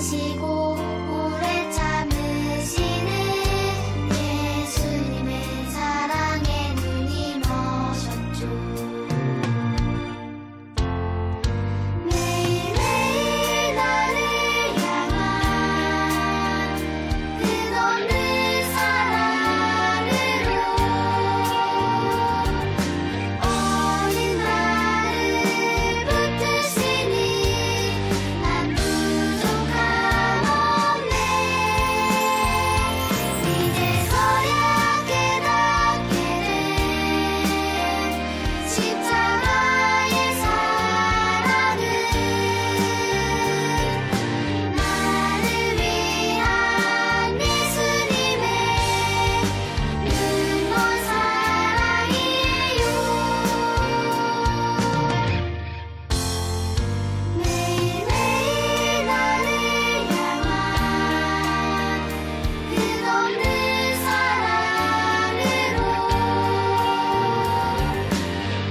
참으시고 오래 참으시는 예수님의 사랑에 눈이 머셨죠. 매일매일 나를 향한 끝없는 사랑으로 어린 나를 붙드시니 난 부족함 없네. 이제서야 깨닫게 된 십자가의 사랑은 나를 위한 예수님의 눈먼 사랑이에요. 매일매일 나를 향한 끝없는 사랑으로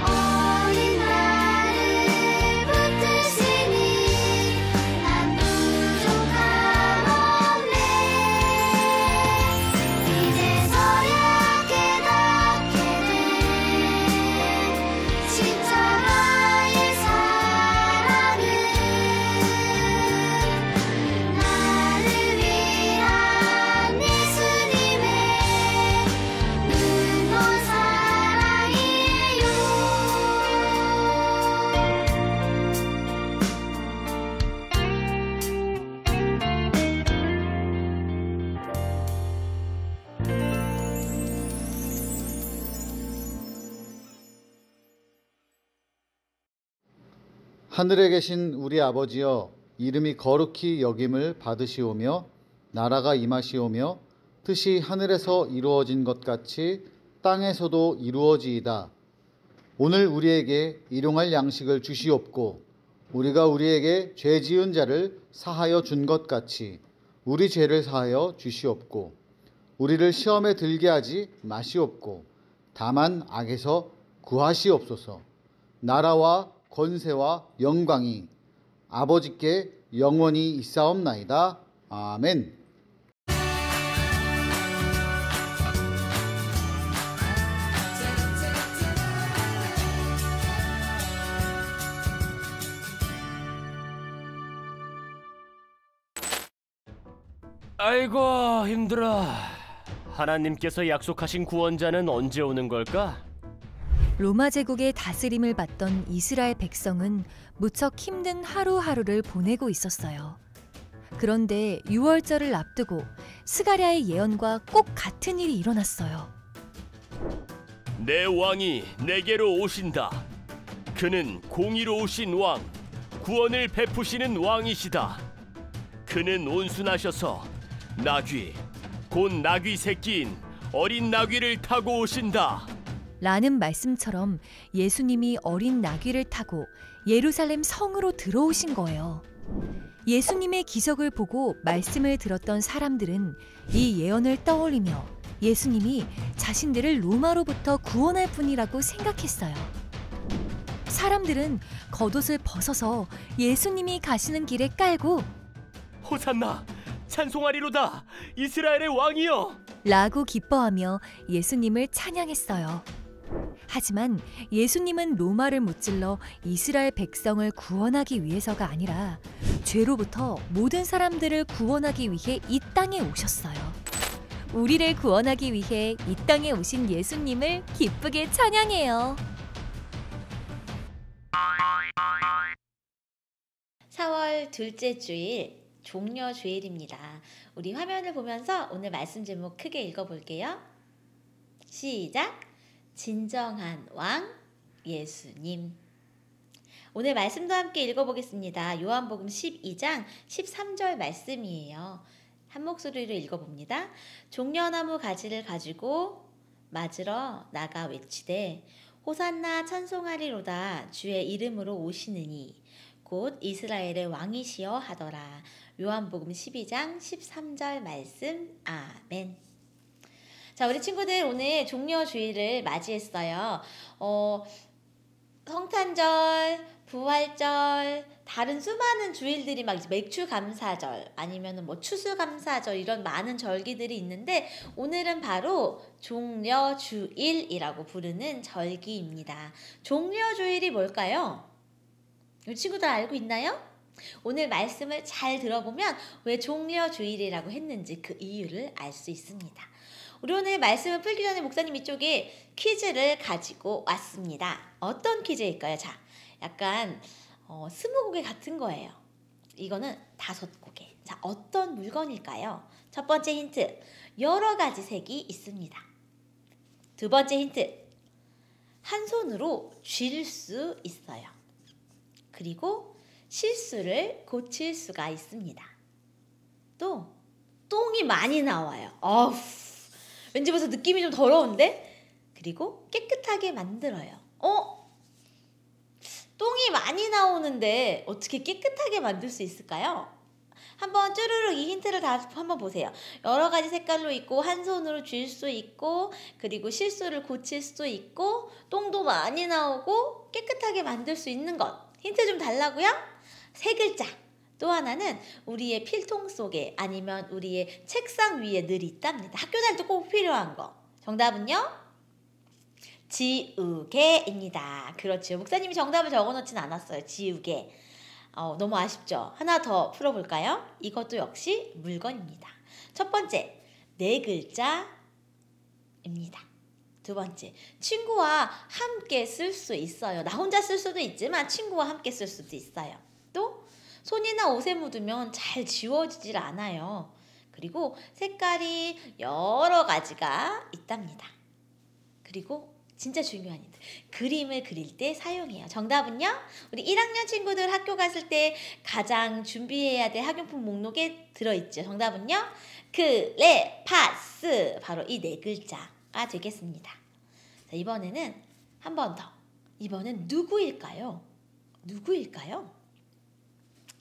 어린 나를 붙드시니 난 부족함 없네. 이제서야 깨닫게 된 십자가의 사랑은 나를 위한 예수님의 눈먼 사랑이에요. 하늘에 계신 우리 아버지여, 이름이 거룩히 여김을 받으시오며 나라가 임하시오며 뜻이 하늘에서 이루어진 것 같이 땅에서도 이루어지이다. 오늘 우리에게 일용할 양식을 주시옵고 우리가 우리에게 죄 지은 자를 사하여 준 것 같이 우리 죄를 사하여 주시옵고 우리를 시험에 들게 하지 마시옵고 다만 악에서 구하시옵소서. 나라와 권세와 영광이 아버지께 영원히 있사옵나이다. 아멘. 아이고 힘들어. 하나님께서 약속하신 구원자는 언제 오는 걸까? 로마 제국의 다스림을 받던 이스라엘 백성은 무척 힘든 하루하루를 보내고 있었어요. 그런데 유월절을 앞두고 스가랴의 예언과 꼭 같은 일이 일어났어요. 내 왕이 내게로 오신다. 그는 공의로우신 왕, 구원을 베푸시는 왕이시다. 그는 온순하셔서 나귀, 곧 나귀 새끼인 어린 나귀를 타고 오신다. 라는 말씀처럼 예수님이 어린 나귀를 타고 예루살렘 성으로 들어오신 거예요. 예수님의 기적을 보고 말씀을 들었던 사람들은 이 예언을 떠올리며 예수님이 자신들을 로마로부터 구원할 분이라고 생각했어요. 사람들은 겉옷을 벗어서 예수님이 가시는 길에 깔고 호산나, 찬송하리로다. 이스라엘의 왕이여. 라고 기뻐하며 예수님을 찬양했어요. 하지만 예수님은 로마를 무찔러 이스라엘 백성을 구원하기 위해서가 아니라 죄로부터 모든 사람들을 구원하기 위해 이 땅에 오셨어요. 우리를 구원하기 위해 이 땅에 오신 예수님을 기쁘게 찬양해요. 4월 둘째 주일 종려 주일입니다. 우리 화면을 보면서 오늘 말씀 제목 크게 읽어볼게요. 시작! 진정한 왕 예수님. 오늘 말씀도 함께 읽어보겠습니다. 요한복음 12장 13절 말씀이에요. 한 목소리로 읽어봅니다. 종려나무 가지를 가지고 맞으러 나가 외치되 호산나 찬송하리로다. 주의 이름으로 오시느니 곧 이스라엘의 왕이시여 하더라. 요한복음 12장 13절 말씀. 아멘. 자, 우리 친구들 오늘 종려주일을 맞이했어요. 성탄절, 부활절, 다른 수많은 주일들이 막 맥추감사절 아니면은 뭐 추수감사절 이런 많은 절기들이 있는데 오늘은 바로 종려주일이라고 부르는 절기입니다. 종려주일이 뭘까요? 우리 친구들 알고 있나요? 오늘 말씀을 잘 들어보면 왜 종려주일이라고 했는지 그 이유를 알 수 있습니다. 우리 오늘 말씀을 풀기 전에 목사님 이쪽에 퀴즈를 가지고 왔습니다. 어떤 퀴즈일까요? 자, 약간 스무고개 같은 거예요. 이거는 5고개. 자, 어떤 물건일까요? 첫 번째 힌트, 여러 가지 색이 있습니다. 두 번째 힌트, 한 손으로 쥘 수 있어요. 그리고 실수를 고칠 수가 있습니다. 또 똥이 많이 나와요. 어우, 왠지 벌써 느낌이 좀 더러운데? 그리고 깨끗하게 만들어요. 똥이 많이 나오는데 어떻게 깨끗하게 만들 수 있을까요? 한번 쭈루룩 이 힌트를 다 한번 보세요. 여러 가지 색깔로 있고 한 손으로 쥘 수 있고 그리고 실수를 고칠 수도 있고 똥도 많이 나오고 깨끗하게 만들 수 있는 것. 힌트 좀 달라고요? 3글자. 또 하나는 우리의 필통 속에 아니면 우리의 책상 위에 늘 있답니다. 학교 다닐 때 꼭 필요한 거. 정답은요? 지우개입니다. 그렇죠. 목사님이 정답을 적어놓진 않았어요. 지우개. 너무 아쉽죠? 하나 더 풀어볼까요? 이것도 역시 물건입니다. 첫 번째, 4글자입니다. 두 번째, 친구와 함께 쓸 수 있어요. 나 혼자 쓸 수도 있지만 친구와 함께 쓸 수도 있어요. 또 손이나 옷에 묻으면 잘 지워지질 않아요. 그리고 색깔이 여러 가지가 있답니다. 그리고 진짜 중요한 힌트, 그림을 그릴 때 사용해요. 정답은요? 우리 1학년 친구들 학교 갔을 때 가장 준비해야 될 학용품 목록에 들어있죠. 정답은요? 크레파스. 바로 이 4글자가 되겠습니다. 자, 이번에는 한 번 더. 이번엔 누구일까요? 누구일까요?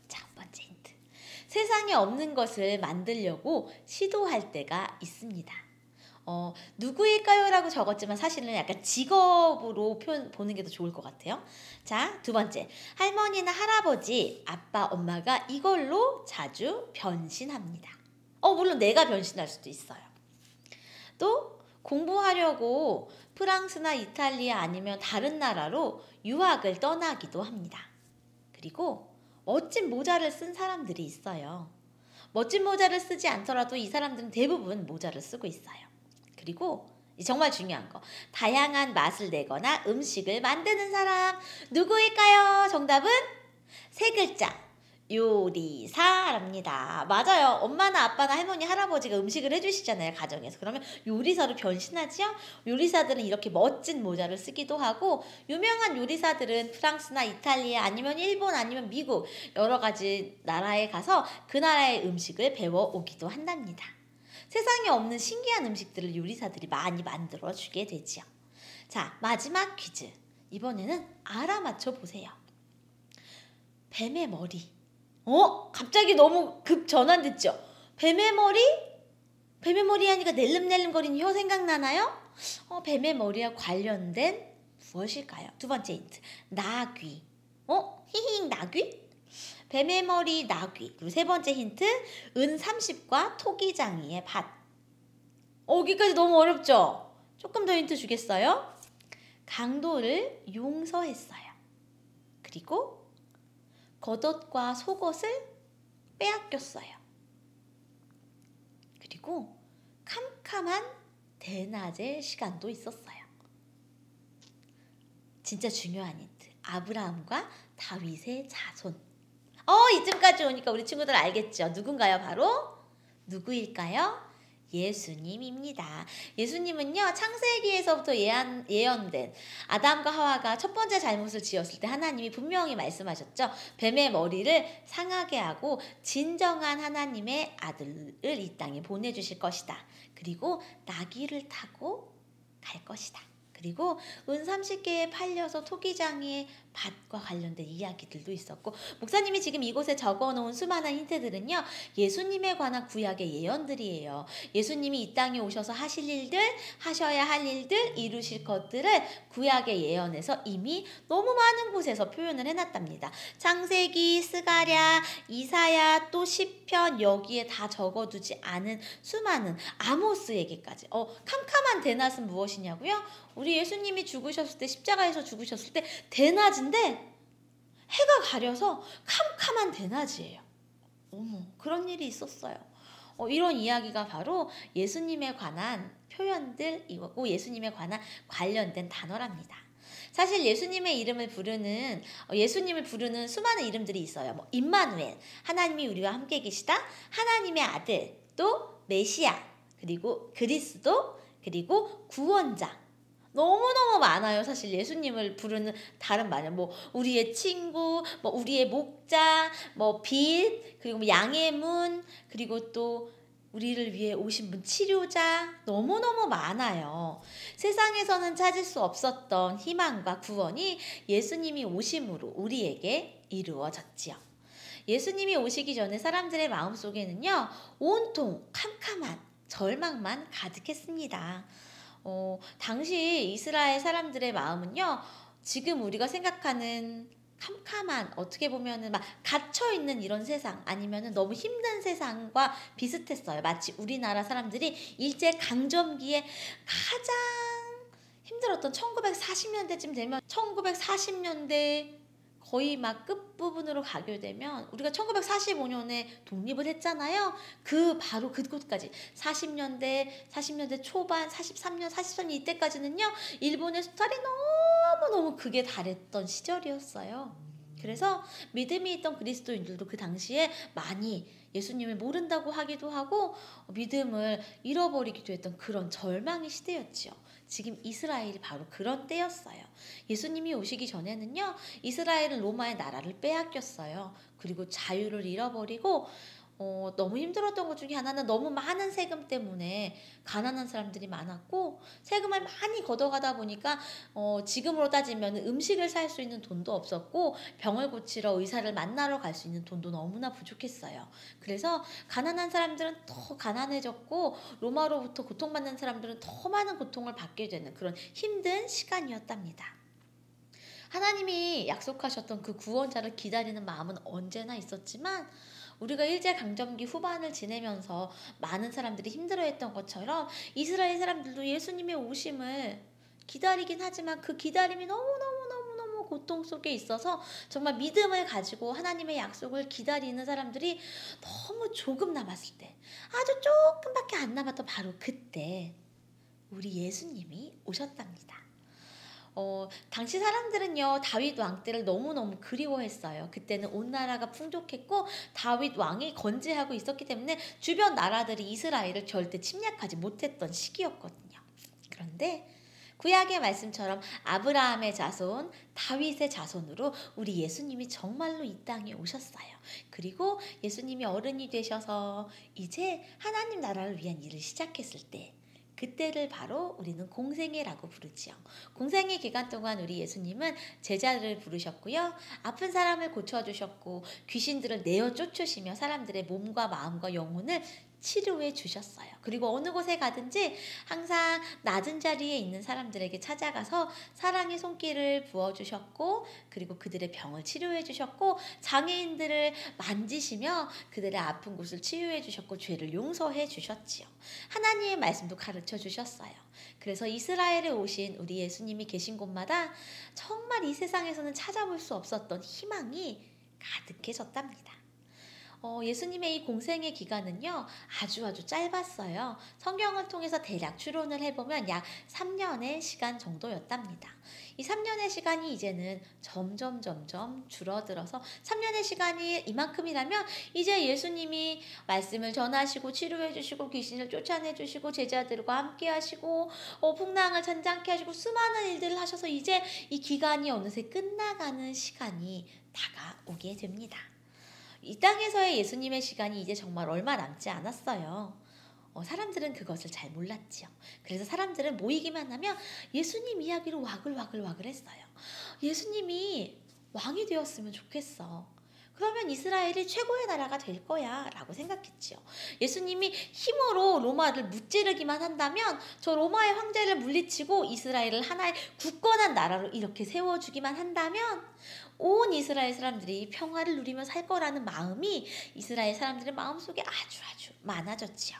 첫 번째 힌트. 세상에 없는 것을 만들려고 시도할 때가 있습니다. 누구일까요? 라고 적었지만 사실은 약간 직업으로 보는 게 더 좋을 것 같아요. 자, 두 번째. 할머니나 할아버지, 아빠, 엄마가 이걸로 자주 변신합니다. 물론 내가 변신할 수도 있어요. 또 공부하려고 프랑스나 이탈리아 아니면 다른 나라로 유학을 떠나기도 합니다. 그리고 멋진 모자를 쓴 사람들이 있어요. 멋진 모자를 쓰지 않더라도 이 사람들은 대부분 모자를 쓰고 있어요. 그리고 정말 중요한 거, 다양한 맛을 내거나 음식을 만드는 사람 누구일까요? 정답은 3글자, 요리사랍니다. 맞아요. 엄마나 아빠나 할머니, 할아버지가 음식을 해주시잖아요, 가정에서. 그러면 요리사로 변신하지요? 요리사들은 이렇게 멋진 모자를 쓰기도 하고, 유명한 요리사들은 프랑스나 이탈리아 아니면 일본 아니면 미국 여러 가지 나라에 가서 그 나라의 음식을 배워오기도 한답니다. 세상에 없는 신기한 음식들을 요리사들이 많이 만들어주게 되지요. 자, 마지막 퀴즈. 이번에는 알아맞혀 보세요. 뱀의 머리. 갑자기 너무 급 전환됐죠? 뱀의 머리? 뱀의 머리 하니까 낼름낼름거리는 혀 생각나나요? 뱀의 머리와 관련된 무엇일까요? 두 번째 힌트. 나귀. 히히 나귀? 뱀의 머리 나귀. 그리고 세 번째 힌트, 은 30과 토기장이의 밭. 여기까지 너무 어렵죠? 조금 더 힌트 주겠어요? 강도를 용서했어요. 그리고 겉옷과 속옷을 빼앗겼어요. 그리고 캄캄한 대낮의 시간도 있었어요. 진짜 중요한 힌트, 아브라함과 다윗의 자손. 이쯤까지 오니까 우리 친구들 알겠죠? 누군가요? 바로 누구일까요? 예수님입니다. 예수님은요, 창세기에서부터 예언된 아담과 하와가 첫 번째 잘못을 지었을 때 하나님이 분명히 말씀하셨죠. 뱀의 머리를 상하게 하고 진정한 하나님의 아들을 이 땅에 보내주실 것이다. 그리고 나귀를 타고 갈 것이다. 그리고 은 30개에 팔려서 토기장이의 밭과 관련된 이야기들도 있었고, 목사님이 지금 이곳에 적어놓은 수많은 힌트들은요, 예수님에 관한 구약의 예언들이에요. 예수님이 이 땅에 오셔서 하실 일들, 하셔야 할 일들, 이루실 것들을 구약의 예언에서 이미 너무 많은 곳에서 표현을 해놨답니다. 창세기, 스가랴, 이사야, 또 시편, 여기에 다 적어두지 않은 수많은 아모스에게까지. 캄캄한 대낮은 무엇이냐고요? 우리 예수님이 죽으셨을 때, 십자가에서 죽으셨을 때 대낮인데 해가 가려서 캄캄한 대낮이에요. 어머, 그런 일이 있었어요. 이런 이야기가 바로 예수님에 관한 표현들이고 예수님에 관한 관련된 단어랍니다. 사실 예수님의 이름을 부르는 예수님을 부르는 수많은 이름들이 있어요. 뭐 임마누엘, 하나님이 우리와 함께 계시다, 하나님의 아들, 또 메시아, 그리고 그리스도, 그리고 구원자. 너무너무 많아요. 사실 예수님을 부르는 다른 말은 뭐 우리의 친구, 뭐 우리의 목자, 뭐 빛, 그리고 뭐 양의 문, 그리고 또 우리를 위해 오신 분 치료자, 너무너무 많아요. 세상에서는 찾을 수 없었던 희망과 구원이 예수님이 오심으로 우리에게 이루어졌지요. 예수님이 오시기 전에 사람들의 마음속에는요, 온통 캄캄한 절망만 가득했습니다. 당시 이스라엘 사람들의 마음은요, 지금 우리가 생각하는 캄캄한, 어떻게 보면은 막 갇혀있는 이런 세상, 아니면은 너무 힘든 세상과 비슷했어요. 마치 우리나라 사람들이 일제강점기에 가장 힘들었던 1940년대쯤 되면, 1940년대 거의 막 끝부분으로 가게 되면, 우리가 1945년에 독립을 했잖아요. 바로 그곳까지 40년대 초반, 43년, 43년 이때까지는요, 일본의 수탈이 너무너무 극에 달했던 시절이었어요. 그래서 믿음이 있던 그리스도인들도 그 당시에 많이 예수님을 모른다고 하기도 하고 믿음을 잃어버리기도 했던 그런 절망의 시대였지요. 지금 이스라엘이 바로 그런 때였어요. 예수님이 오시기 전에는요, 이스라엘은 로마의 나라를 빼앗겼어요. 그리고 자유를 잃어버리고 너무 힘들었던 것 중에 하나는 너무 많은 세금 때문에 가난한 사람들이 많았고, 세금을 많이 걷어가다 보니까 지금으로 따지면 음식을 살 수 있는 돈도 없었고, 병을 고치러 의사를 만나러 갈 수 있는 돈도 너무나 부족했어요. 그래서 가난한 사람들은 더 가난해졌고, 로마로부터 고통받는 사람들은 더 많은 고통을 받게 되는 그런 힘든 시간이었답니다. 하나님이 약속하셨던 그 구원자를 기다리는 마음은 언제나 있었지만, 우리가 일제강점기 후반을 지내면서 많은 사람들이 힘들어했던 것처럼 이스라엘 사람들도 예수님의 오심을 기다리긴 하지만 그 기다림이 너무너무 고통 속에 있어서 정말 믿음을 가지고 하나님의 약속을 기다리는 사람들이 너무 조금 남았을 때, 아주 조금밖에 안 남았던 바로 그때 우리 예수님이 오셨답니다. 당시 사람들은요, 다윗 왕 때를 너무너무 그리워했어요. 그때는 온 나라가 풍족했고 다윗 왕이 건재하고 있었기 때문에 주변 나라들이 이스라엘을 절대 침략하지 못했던 시기였거든요. 그런데 구약의 말씀처럼 아브라함의 자손, 다윗의 자손으로 우리 예수님이 정말로 이 땅에 오셨어요. 그리고 예수님이 어른이 되셔서 이제 하나님 나라를 위한 일을 시작했을 때, 그때를 바로 우리는 공생애라고 부르지요. 공생애 기간 동안 우리 예수님은 제자를 부르셨고요. 아픈 사람을 고쳐주셨고 귀신들을 내어 쫓으시며 사람들의 몸과 마음과 영혼을 치료해 주셨어요. 그리고 어느 곳에 가든지 항상 낮은 자리에 있는 사람들에게 찾아가서 사랑의 손길을 부어주셨고, 그리고 그들의 병을 치료해 주셨고, 장애인들을 만지시며 그들의 아픈 곳을 치유해 주셨고 죄를 용서해 주셨지요. 하나님의 말씀도 가르쳐 주셨어요. 그래서 이스라엘에 오신 우리 예수님이 계신 곳마다 정말 이 세상에서는 찾아볼 수 없었던 희망이 가득해졌답니다. 예수님의 이 공생의 기간은요, 아주 짧았어요. 성경을 통해서 대략 추론을 해보면 약 3년의 시간 정도였답니다. 이 3년의 시간이 이제는 점점 줄어들어서 3년의 시간이 이만큼이라면 이제 예수님이 말씀을 전하시고 치료해 주시고 귀신을 쫓아내 주시고 제자들과 함께 하시고 풍랑을 잔잔케 하시고 수많은 일들을 하셔서 이제 이 기간이 어느새 끝나가는 시간이 다가오게 됩니다. 이 땅에서의 예수님의 시간이 이제 정말 얼마 남지 않았어요. 사람들은 그것을 잘 몰랐지요. 그래서 사람들은 모이기만 하면 예수님 이야기로 와글와글 했어요. 예수님이 왕이 되었으면 좋겠어. 그러면 이스라엘이 최고의 나라가 될 거야 라고 생각했지요. 예수님이 힘으로 로마를 무찌르기만 한다면 저 로마의 황제를 물리치고 이스라엘을 하나의 굳건한 나라로 이렇게 세워주기만 한다면 온 이스라엘 사람들이 평화를 누리며 살 거라는 마음이 이스라엘 사람들의 마음속에 아주 많아졌지요.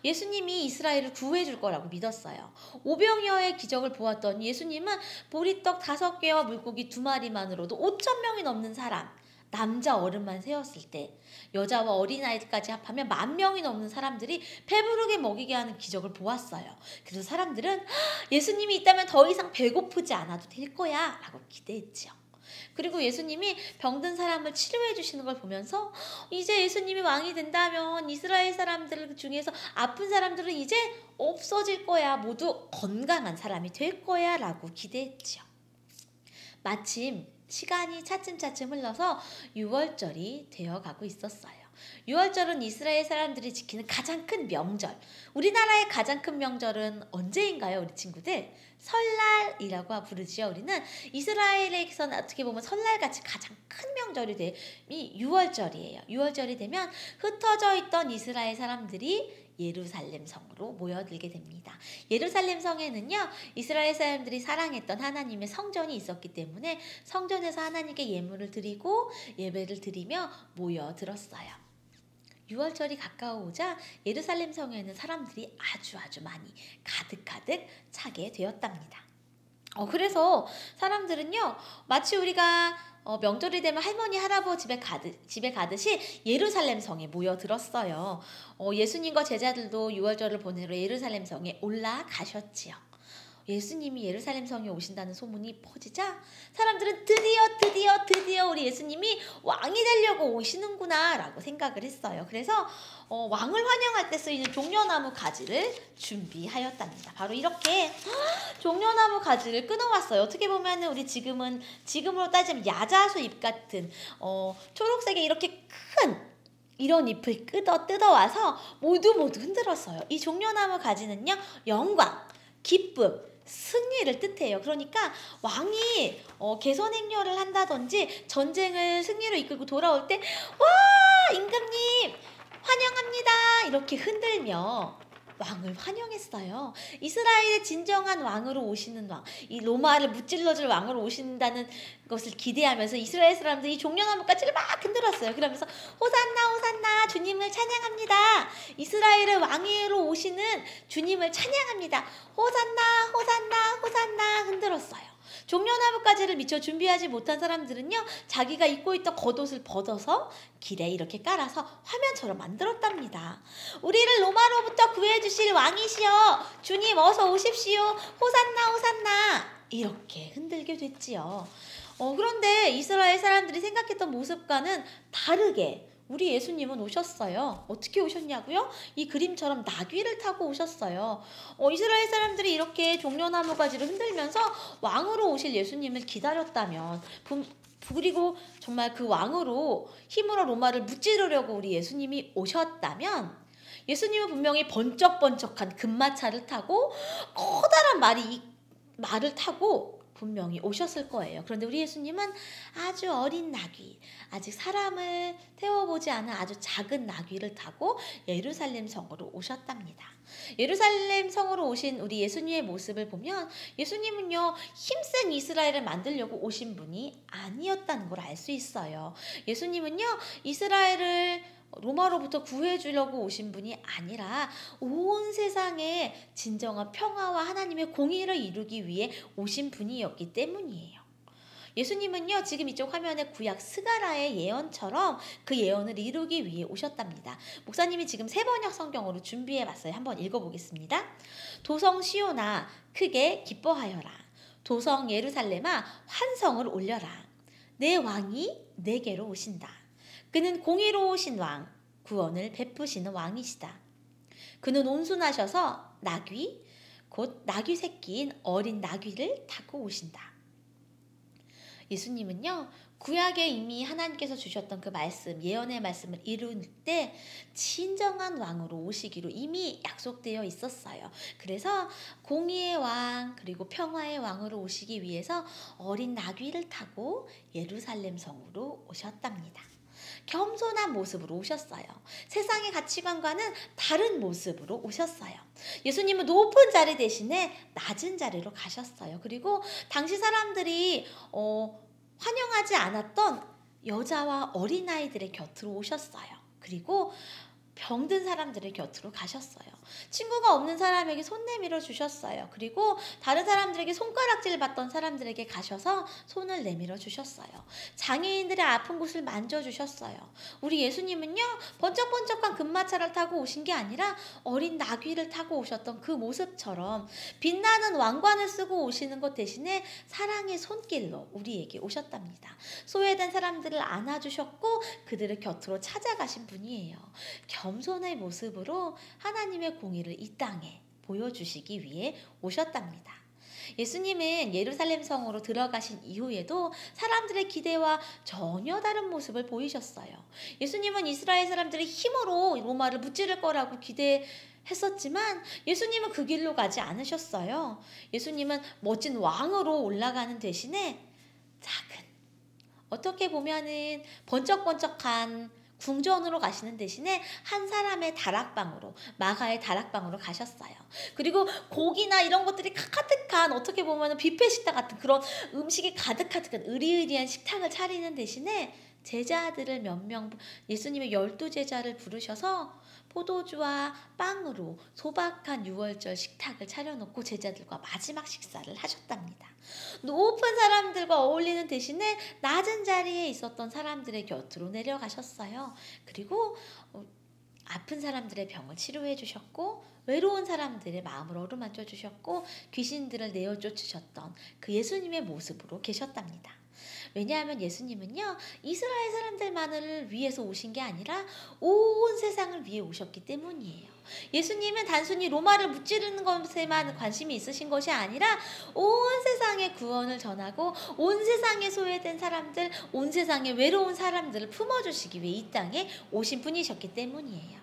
예수님이 이스라엘을 구해줄 거라고 믿었어요. 오병이어의 기적을 보았던 예수님은 보리떡 5개와 물고기 2마리만으로도 5,000명이 넘는 사람, 남자 어른만 세웠을 때 여자와 어린아이까지 합하면 10,000명이 넘는 사람들이 배부르게 먹이게 하는 기적을 보았어요. 그래서 사람들은 예수님이 있다면 더 이상 배고프지 않아도 될 거야 라고 기대했죠. 그리고 예수님이 병든 사람을 치료해 주시는 걸 보면서 이제 예수님이 왕이 된다면 이스라엘 사람들 중에서 아픈 사람들은 이제 없어질 거야. 모두 건강한 사람이 될 거야 라고 기대했죠. 마침 시간이 차츰차츰 흘러서 유월절이 되어가고 있었어요. 유월절은 이스라엘 사람들이 지키는 가장 큰 명절. 우리나라의 가장 큰 명절은 언제인가요, 우리 친구들? 설날이라고 부르지요. 우리는 이스라엘에서는 어떻게 보면 설날같이 가장 큰 명절이 이 유월절이에요. 유월절이 되면 흩어져 있던 이스라엘 사람들이 예루살렘 성으로 모여들게 됩니다. 예루살렘 성에는요, 이스라엘 사람들이 사랑했던 하나님의 성전이 있었기 때문에 성전에서 하나님께 예물을 드리고 예배를 드리며 모여들었어요. 유월절이 가까워오자 예루살렘 성에는 사람들이 아주 많이 가득 차게 되었답니다. 그래서 사람들은요, 마치 우리가 명절이 되면 할머니 할아버지 집에 가듯이 예루살렘 성에 모여들었어요. 예수님과 제자들도 유월절을 보내러 예루살렘 성에 올라가셨지요. 예수님이 예루살렘 성에 오신다는 소문이 퍼지자 사람들은 드디어 우리 예수님이 왕이 되려고 오시는구나 라고 생각을 했어요. 그래서 왕을 환영할 때 쓰이는 종려나무 가지를 준비하였답니다. 바로 이렇게 종려나무 가지를 끊어왔어요. 어떻게 보면 우리 지금으로 따지면 야자수 잎 같은 초록색의 이렇게 큰 이런 잎을 뜯어와서 모두 흔들었어요. 이 종려나무 가지는요, 영광, 기쁨, 승리를 뜻해요. 그러니까 왕이 개선행렬을 한다든지 전쟁을 승리로 이끌고 돌아올 때 와, 임금님 환영합니다 이렇게 흔들며 왕을 환영했어요. 이스라엘의 진정한 왕으로 오시는 왕, 이 로마를 무찔러줄 왕으로 오신다는 것을 기대하면서 이스라엘 사람들이 종려나무 가지를 막 흔들었어요. 그러면서 호산나 호산나 주님을 찬양합니다. 이스라엘의 왕으로 오시는 주님을 찬양합니다. 호산나 호산나 호산나 흔들었어요. 종려나무 가지를 미처 준비하지 못한 사람들은요, 자기가 입고 있던 겉옷을 벗어서 길에 이렇게 깔아서 화면처럼 만들었답니다. 우리를 로마로부터 구해주실 왕이시여, 주님 어서 오십시오, 호산나 호산나 이렇게 흔들게 됐지요. 그런데 이스라엘 사람들이 생각했던 모습과는 다르게 우리 예수님은 오셨어요. 어떻게 오셨냐고요? 이 그림처럼 나귀를 타고 오셨어요. 이스라엘 사람들이 이렇게 종려나무 가지를 흔들면서 왕으로 오실 예수님을 기다렸다면, 그리고 정말 그 왕으로 힘으로 로마를 무찌르려고 우리 예수님이 오셨다면, 예수님은 분명히 번쩍번쩍한 금마차를 타고 커다란 말을 타고 분명히 오셨을 거예요. 그런데 우리 예수님은 아주 어린 나귀, 아직 사람을 태워보지 않은 아주 작은 나귀를 타고 예루살렘 성으로 오셨답니다. 예루살렘 성으로 오신 우리 예수님의 모습을 보면 예수님은요, 힘센 이스라엘을 만들려고 오신 분이 아니었다는 걸 알 수 있어요. 예수님은요, 이스라엘을 로마로부터 구해주려고 오신 분이 아니라 온 세상에 진정한 평화와 하나님의 공의를 이루기 위해 오신 분이었기 때문이에요. 예수님은요, 지금 이쪽 화면에 구약 스가랴의 예언처럼 그 예언을 이루기 위해 오셨답니다. 목사님이 지금 세번역 성경으로 준비해봤어요. 한번 읽어보겠습니다. 도성 시온아 크게 기뻐하여라. 도성 예루살렘아 환성을 올려라. 내 왕이 내게로 오신다. 그는 공의로우신 왕, 구원을 베푸시는 왕이시다. 그는 온순하셔서 나귀, 곧 나귀 새끼인 어린 나귀를 타고 오신다. 예수님은요, 구약에 이미 하나님께서 주셨던 그 말씀, 예언의 말씀을 이룰 때 진정한 왕으로 오시기로 이미 약속되어 있었어요. 그래서 공의의 왕 그리고 평화의 왕으로 오시기 위해서 어린 나귀를 타고 예루살렘 성으로 오셨답니다. 겸손한 모습으로 오셨어요. 세상의 가치관과는 다른 모습으로 오셨어요. 예수님은 높은 자리 대신에 낮은 자리로 가셨어요. 그리고 당시 사람들이 환영하지 않았던 여자와 어린아이들의 곁으로 오셨어요. 그리고 병든 사람들의 곁으로 가셨어요. 친구가 없는 사람에게 손 내밀어 주셨어요. 그리고 다른 사람들에게 손가락질 받던 사람들에게 가셔서 손을 내밀어 주셨어요. 장애인들의 아픈 곳을 만져주셨어요. 우리 예수님은요, 번쩍번쩍한 금마차를 타고 오신 게 아니라 어린 나귀를 타고 오셨던 그 모습처럼 빛나는 왕관을 쓰고 오시는 것 대신에 사랑의 손길로 우리에게 오셨답니다. 소외된 사람들을 안아주셨고 그들의 곁으로 찾아가신 분이에요. 겸손의 모습으로 하나님의 공의를 이 땅에 보여주시기 위해 오셨답니다. 예수님은 예루살렘 성으로 들어가신 이후에도 사람들의 기대와 전혀 다른 모습을 보이셨어요. 예수님은 이스라엘 사람들이 힘으로 로마를 무찌를 거라고 기대했었지만 예수님은 그 길로 가지 않으셨어요. 예수님은 멋진 왕으로 올라가는 대신에 작은, 어떻게 보면은 번쩍번쩍한 궁전으로 가시는 대신에 한 사람의 다락방으로, 마가의 다락방으로 가셨어요. 그리고 고기나 이런 것들이 가득한, 어떻게 보면 뷔페 식당 같은 그런 음식이 가득한 으리으리한 식탁을 차리는 대신에 제자들을 몇 명, 예수님의 12제자를 부르셔서 포도주와 빵으로 소박한 유월절 식탁을 차려놓고 제자들과 마지막 식사를 하셨답니다. 높은 사람들과 어울리는 대신에 낮은 자리에 있었던 사람들의 곁으로 내려가셨어요. 그리고 아픈 사람들의 병을 치료해 주셨고 외로운 사람들의 마음을 어루만져 주셨고 귀신들을 내어 쫓으셨던 그 예수님의 모습으로 계셨답니다. 왜냐하면 예수님은요, 이스라엘 사람들만을 위해서 오신 게 아니라 온 세상을 위해 오셨기 때문이에요. 예수님은 단순히 로마를 무찌르는 것에만 관심이 있으신 것이 아니라 온 세상에 구원을 전하고 온 세상에 소외된 사람들, 온 세상에 외로운 사람들을 품어주시기 위해 이 땅에 오신 분이셨기 때문이에요.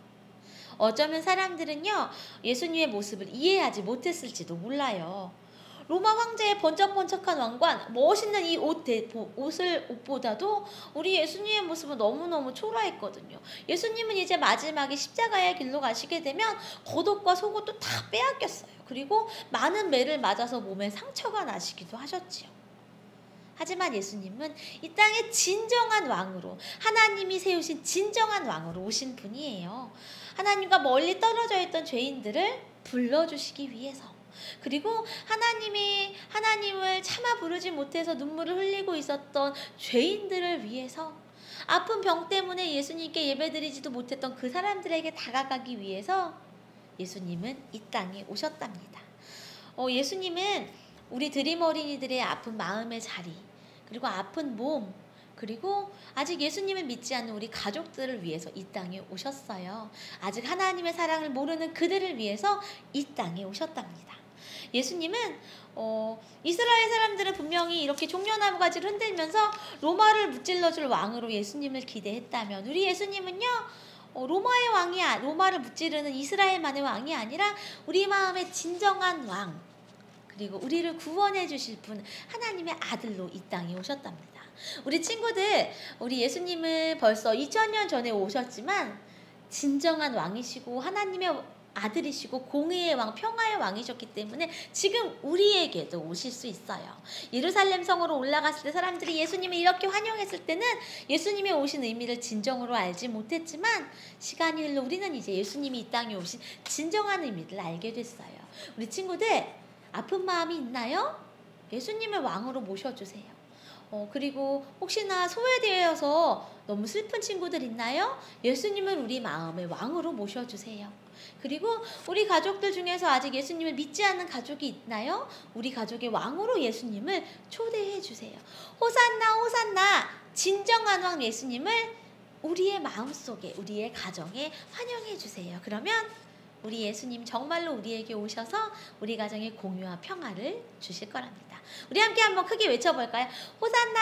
어쩌면 사람들은요, 예수님의 모습을 이해하지 못했을지도 몰라요. 로마 황제의 번쩍번쩍한 왕관, 멋있는 이 옷보다도 우리 예수님의 모습은 너무너무 초라했거든요. 예수님은 이제 마지막에 십자가의 길로 가시게 되면 겉옷과 속옷도 다 빼앗겼어요. 그리고 많은 매를 맞아서 몸에 상처가 나시기도 하셨지요. 하지만 예수님은 이 땅의 진정한 왕으로, 하나님이 세우신 진정한 왕으로 오신 분이에요. 하나님과 멀리 떨어져 있던 죄인들을 불러주시기 위해서, 그리고 하나님을 차마 부르지 못해서 눈물을 흘리고 있었던 죄인들을 위해서, 아픈 병 때문에 예수님께 예배드리지도 못했던 그 사람들에게 다가가기 위해서 예수님은 이 땅에 오셨답니다. 예수님은 우리 드림 어린이들의 아픈 마음의 자리, 그리고 아픈 몸, 그리고 아직 예수님을 믿지 않는 우리 가족들을 위해서 이 땅에 오셨어요. 아직 하나님의 사랑을 모르는 그들을 위해서 이 땅에 오셨답니다. 예수님은 이스라엘 사람들은 분명히 이렇게 종려나무 가지를 흔들면서 로마를 무찔러줄 왕으로 예수님을 기대했다면, 우리 예수님은요, 로마를 무찌르는 이스라엘만의 왕이 아니라 우리 마음의 진정한 왕, 그리고 우리를 구원해 주실 분, 하나님의 아들로 이 땅에 오셨답니다. 우리 친구들, 우리 예수님은 벌써 2000년 전에 오셨지만 진정한 왕이시고 하나님의 아들이시고 공의의 왕, 평화의 왕이셨기 때문에 지금 우리에게도 오실 수 있어요. 예루살렘 성으로 올라갔을 때 사람들이 예수님을 이렇게 환영했을 때는 예수님의 오신 의미를 진정으로 알지 못했지만, 시간이 흘러 우리는 이제 예수님이 이 땅에 오신 진정한 의미를 알게 됐어요. 우리 친구들, 아픈 마음이 있나요? 예수님을 왕으로 모셔주세요. 그리고 혹시나 소외되어서 너무 슬픈 친구들 있나요? 예수님을 우리 마음의 왕으로 모셔주세요. 그리고 우리 가족들 중에서 아직 예수님을 믿지 않는 가족이 있나요? 우리 가족의 왕으로 예수님을 초대해 주세요. 호산나 호산나, 진정한 왕 예수님을 우리의 마음속에, 우리의 가정에 환영해 주세요. 그러면 우리 예수님 정말로 우리에게 오셔서 우리 가정에 공유와 평화를 주실 거랍니다. 우리 함께 한번 크게 외쳐볼까요? 호산나!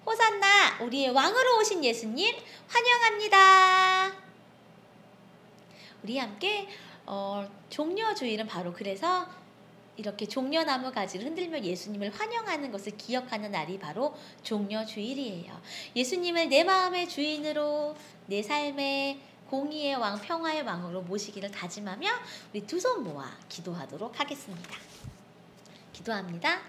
호산나! 우리의 왕으로 오신 예수님 환영합니다. 우리 함께 종려주일은 바로 그래서 이렇게 종려나무 가지를 흔들며 예수님을 환영하는 것을 기억하는 날이 바로 종려주일이에요. 예수님을 내 마음의 주인으로, 내 삶의 공의의 왕, 평화의 왕으로 모시기를 다짐하며 우리 두 손 모아 기도하도록 하겠습니다. 기도합니다.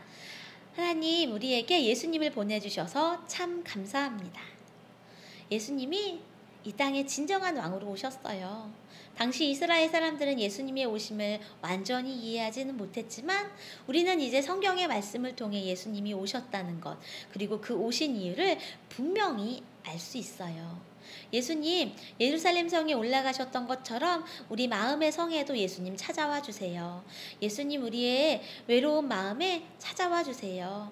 하나님, 우리에게 예수님을 보내주셔서 참 감사합니다. 예수님이 이 땅에 진정한 왕으로 오셨어요. 당시 이스라엘 사람들은 예수님의 오심을 완전히 이해하지는 못했지만 우리는 이제 성경의 말씀을 통해 예수님이 오셨다는 것, 그리고 그 오신 이유를 분명히 알 수 있어요. 예수님, 예루살렘 성에 올라가셨던 것처럼 우리 마음의 성에도 예수님 찾아와 주세요. 예수님, 우리의 외로운 마음에 찾아와 주세요.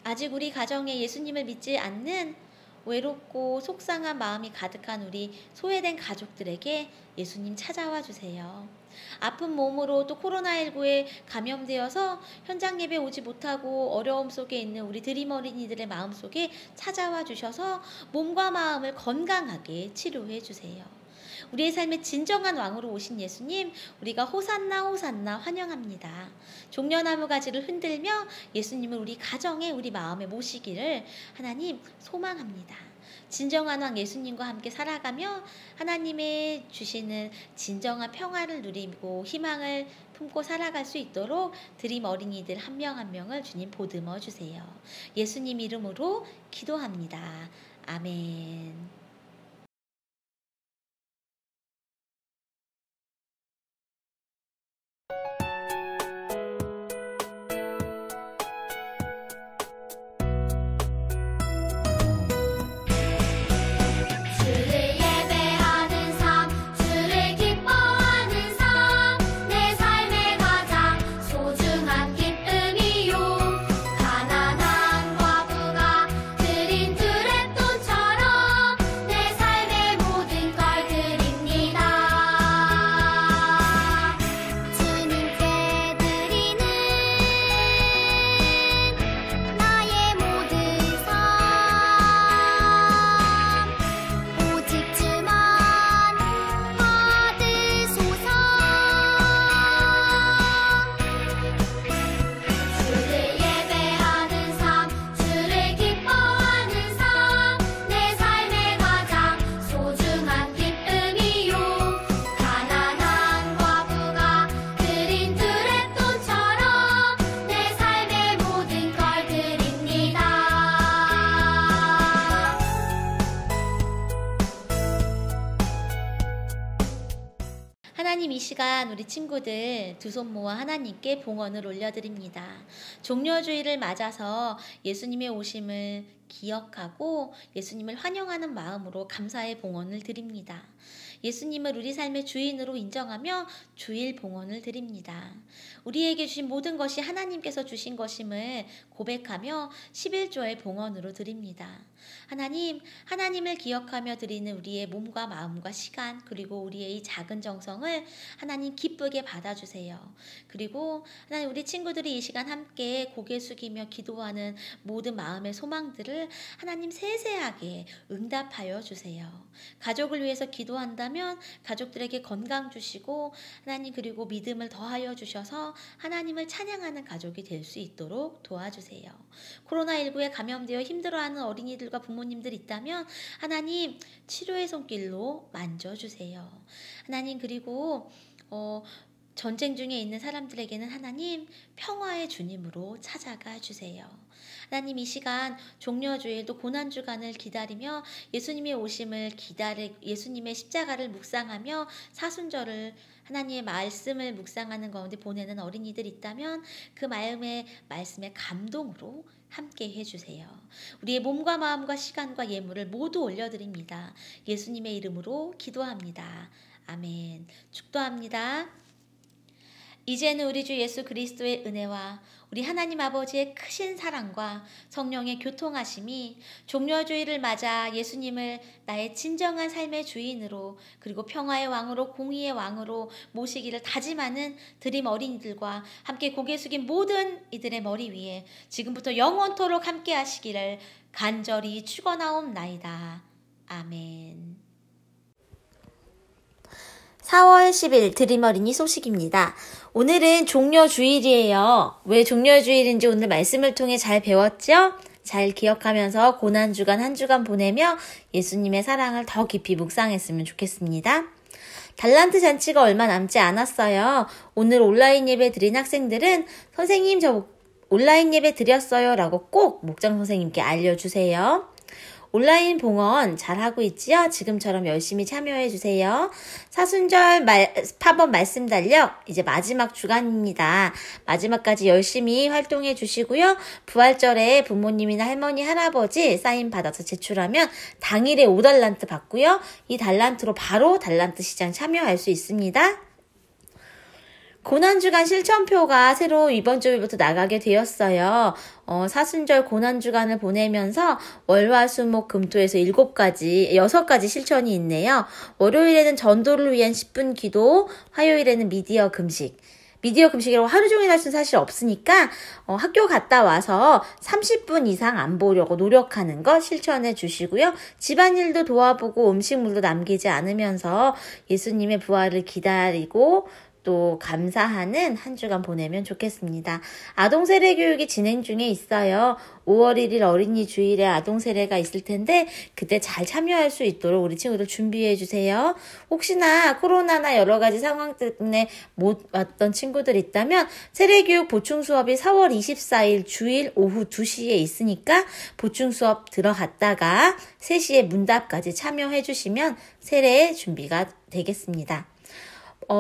아직 우리 가정에 예수님을 믿지 않는 외롭고 속상한 마음이 가득한 우리 소외된 가족들에게 예수님 찾아와 주세요. 아픈 몸으로 또 코로나19에 감염되어서 현장 예배 오지 못하고 어려움 속에 있는 우리 드림 어린이들의 마음 속에 찾아와 주셔서 몸과 마음을 건강하게 치료해 주세요. 우리의 삶의 진정한 왕으로 오신 예수님, 우리가 호산나 호산나 환영합니다. 종려나무 가지를 흔들며 예수님을 우리 가정에, 우리 마음에 모시기를 하나님 소망합니다. 진정한 왕 예수님과 함께 살아가며 하나님의 주시는 진정한 평화를 누리고 희망을 품고 살아갈 수 있도록 드림 어린이들 한 명 한 명을 주님 보듬어 주세요. 예수님 이름으로 기도합니다. 아멘. 주를 예배하는 삶, 주를 기뻐하는 삶, 내 삶의 가장 소중한 기쁨이요. 가난한 과부가 드린 드랩돈처럼 내 삶의 모든 걸 드립니다. 주님께 드리는 나의 모든 삶, 오직 주만 받으소서. 주를 예배하는 삶, 주를 기뻐하는 삶, 내 삶의 가장 소중한 기쁨이요. 가난한 과부가 드린 드랩돈처럼 내 삶의 모든 걸 드립니다. 하나님, 이 시간 우리 친구들 두 손 모아 하나님께 봉헌을 올려드립니다. 종려주일을 맞아서 예수님의 오심을 기억하고 예수님을 환영하는 마음으로 감사의 봉헌을 드립니다. 예수님을 우리 삶의 주인으로 인정하며 주일 봉헌을 드립니다. 우리에게 주신 모든 것이 하나님께서 주신 것임을 고백하며 11조의 봉헌으로 드립니다. 하나님, 하나님을 기억하며 드리는 우리의 몸과 마음과 시간, 그리고 우리의 이 작은 정성을 하나님 기쁘게 받아주세요. 그리고 하나님, 우리 친구들이 이 시간 함께 고개 숙이며 기도하는 모든 마음의 소망들을 하나님 세세하게 응답하여 주세요. 가족을 위해서 기도한다면 가족들에게 건강 주시고 하나님, 그리고 믿음을 더하여 주셔서 하나님을 찬양하는 가족이 될 수 있도록 도와주세요. 코로나19에 감염되어 힘들어하는 어린이들과 부모님들 있다면 하나님 치료의 손길로 만져주세요. 하나님, 그리고 전쟁 중에 있는 사람들에게는 하나님 평화의 주님으로 찾아가 주세요. 하나님, 이 시간 종려주일도 고난주간을 기다리며 예수님의 오심을 예수님의 십자가를 묵상하며 사순절을 하나님의 말씀을 묵상하는 가운데 보내는 어린이들 있다면 그 마음의 말씀의 감동으로 함께 해주세요. 우리의 몸과 마음과 시간과 예물을 모두 올려드립니다. 예수님의 이름으로 기도합니다. 아멘. 축도합니다. 이제는 우리 주 예수 그리스도의 은혜와 우리 하나님 아버지의 크신 사랑과 성령의 교통하심이 종려주의를 맞아 예수님을 나의 진정한 삶의 주인으로 그리고 평화의 왕으로 공의의 왕으로 모시기를 다짐하는 드림 어린이들과 함께 고개 숙인 모든 이들의 머리 위에 지금부터 영원토록 함께 하시기를 간절히 축원하옵나이다. 아멘. 4월 10일 드림 어린이 소식입니다. 오늘은 종려주일이에요. 왜 종려주일인지 오늘 말씀을 통해 잘 배웠죠? 잘 기억하면서 고난주간 한 주간 보내며 예수님의 사랑을 더 깊이 묵상했으면 좋겠습니다. 달란트 잔치가 얼마 남지 않았어요. 오늘 온라인 예배 드린 학생들은 선생님 저 온라인 예배 드렸어요 라고 꼭 목장 선생님께 알려주세요. 온라인 봉헌 잘하고 있지요? 지금처럼 열심히 참여해주세요. 사순절 팝업 말씀 달력 이제 마지막 주간입니다. 마지막까지 열심히 활동해 주시고요. 부활절에 부모님이나 할머니, 할아버지 사인 받아서 제출하면 당일에 5달란트 받고요. 이 달란트로 바로 달란트 시장 참여할 수 있습니다. 고난주간 실천표가 새로 이번 주부터 나가게 되었어요. 사순절 고난주간을 보내면서 월화수목 금토에서 6가지 실천이 있네요. 월요일에는 전도를 위한 10분 기도, 화요일에는 미디어 금식이라고 하루 종일 할 수는 사실 없으니까 학교 갔다 와서 30분 이상 안 보려고 노력하는 거 실천해 주시고요. 집안일도 도와보고 음식물도 남기지 않으면서 예수님의 부활을 기다리고 또 감사하는 한 주간 보내면 좋겠습니다. 아동세례 교육이 진행 중에 있어요. 5월 1일 어린이 주일에 아동세례가 있을 텐데 그때 잘 참여할 수 있도록 우리 친구들 준비해 주세요. 혹시나 코로나나 여러 가지 상황 때문에 못 왔던 친구들 있다면 세례교육 보충수업이 4월 24일 주일 오후 2시에 있으니까 보충수업 들어갔다가 3시에 문답까지 참여해 주시면 세례 준비가 되겠습니다.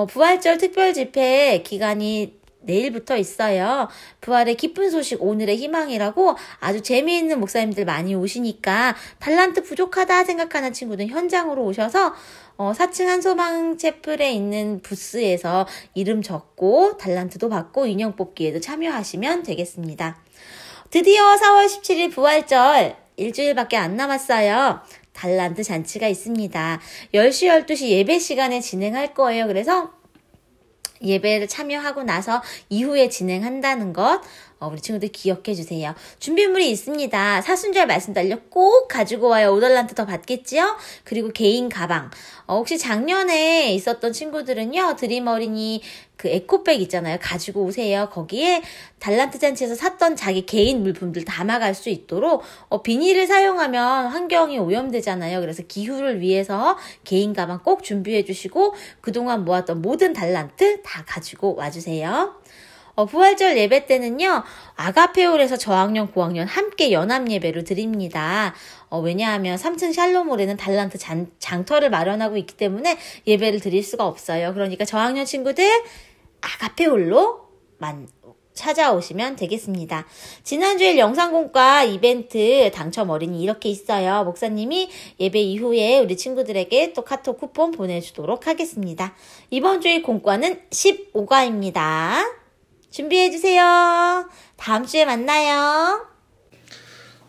부활절 특별 집회 기간이 내일부터 있어요. 부활의 기쁜 소식 오늘의 희망이라고 아주 재미있는 목사님들 많이 오시니까 달란트 부족하다 생각하는 친구들 현장으로 오셔서 4층 한소망 채플에 있는 부스에서 이름 적고 달란트도 받고 인형 뽑기에도 참여하시면 되겠습니다. 드디어 4월 17일 부활절 일주일밖에 안 남았어요. 달란트 잔치가 있습니다. 10시, 12시 예배 시간에 진행할 거예요. 그래서 예배를 참여하고 나서 이후에 진행한다는 것 우리 친구들 기억해 주세요. 준비물이 있습니다. 사순절 말씀 달력 꼭 가지고 와요. 5달란트 더 받겠지요? 그리고 개인 가방. 혹시 작년에 있었던 친구들은요. 드림 어린이 그 에코백 있잖아요. 가지고 오세요. 거기에 달란트 잔치에서 샀던 자기 개인 물품들 담아갈 수 있도록 비닐을 사용하면 환경이 오염되잖아요. 그래서 기후를 위해서 개인 가방 꼭 준비해 주시고 그동안 모았던 모든 달란트 다 가지고 와주세요. 부활절 예배 때는요, 아가페올에서 저학년, 고학년 함께 연합 예배를 드립니다. 왜냐하면 3층 샬롬홀에는 달란트 장터를 마련하고 있기 때문에 예배를 드릴 수가 없어요. 그러니까 저학년 친구들 아가페올로 찾아오시면 되겠습니다. 지난주에 영상공과 이벤트 당첨 어린이 이렇게 있어요. 목사님이 예배 이후에 우리 친구들에게 또 카톡 쿠폰 보내주도록 하겠습니다. 이번 주의 공과는 15과입니다. 준비해주세요. 다음 주에 만나요.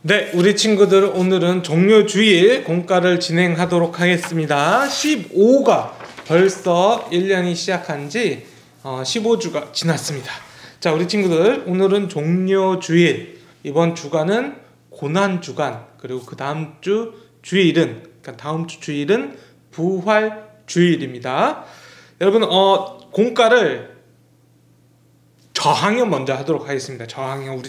네, 우리 친구들 오늘은 종료주일 공과를 진행하도록 하겠습니다. 15가 벌써 1년이 시작한 지 15주가 지났습니다. 자, 우리 친구들 오늘은 종료주일, 이번 주간은 고난주간, 그리고 그 다음 주 주일은, 그러니까 다음 주 주일은 부활주일입니다. 여러분 공과를 저학년 먼저 하도록 하겠습니다. 저학년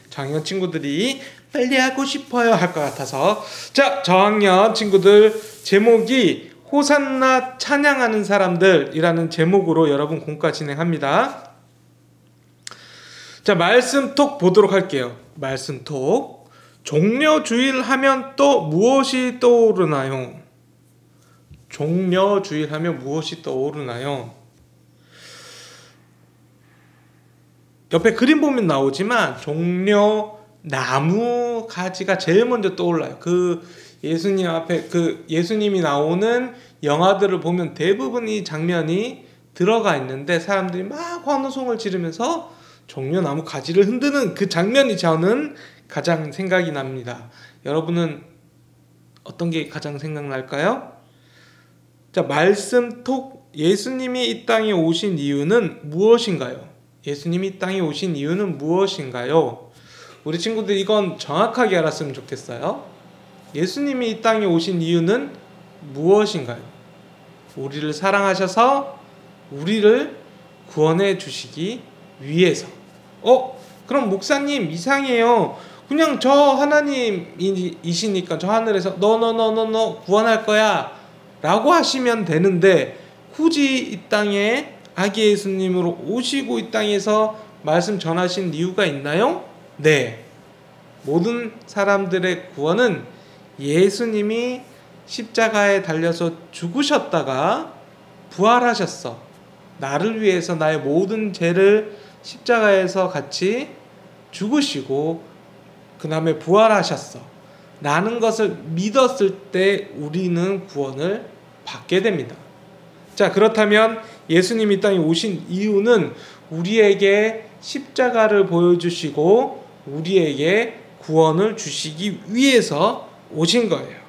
저학년 친구들이 빨리 하고 싶어요 할 것 같아서. 자, 저학년 친구들 제목이 호산나 찬양하는 사람들이라는 제목으로 여러분 공과 진행합니다. 자, 말씀톡 보도록 할게요. 말씀톡. 종려주일 하면 또 무엇이 떠오르나요? 종려주일 하면 무엇이 떠오르나요? 옆에 그림 보면 나오지만 종려 나무 가지가 제일 먼저 떠올라요. 그 예수님 앞에 그 예수님이 나오는 영화들을 보면 대부분 이 장면이 들어가 있는데 사람들이 막 환호성을 지르면서 종려나무 가지를 흔드는 그 장면이 저는 가장 생각이 납니다. 여러분은 어떤 게 가장 생각날까요? 자, 말씀 톡. 예수님이 이 땅에 오신 이유는 무엇인가요? 예수님이 이 땅에 오신 이유는 무엇인가요? 우리 친구들 이건 정확하게 알았으면 좋겠어요. 예수님이 이 땅에 오신 이유는 무엇인가요? 우리를 사랑하셔서 우리를 구원해 주시기 위해서. 그럼 목사님 이상해요. 그냥 저 하나님이시니까 저 하늘에서 너 구원할 거야 라고 하시면 되는데 굳이 이 땅에 아기 예수님으로 오시고 이 땅에서 말씀 전하신 이유가 있나요? 네. 모든 사람들의 구원은 예수님이 십자가에 달려서 죽으셨다가 부활하셨어. 나를 위해서 나의 모든 죄를 십자가에서 같이 죽으시고 그 다음에 부활하셨어. 라는 것을 믿었을 때 우리는 구원을 받게 됩니다. 자, 그렇다면 예수님이 이 땅에 오신 이유는 우리에게 십자가를 보여주시고 우리에게 구원을 주시기 위해서 오신 거예요.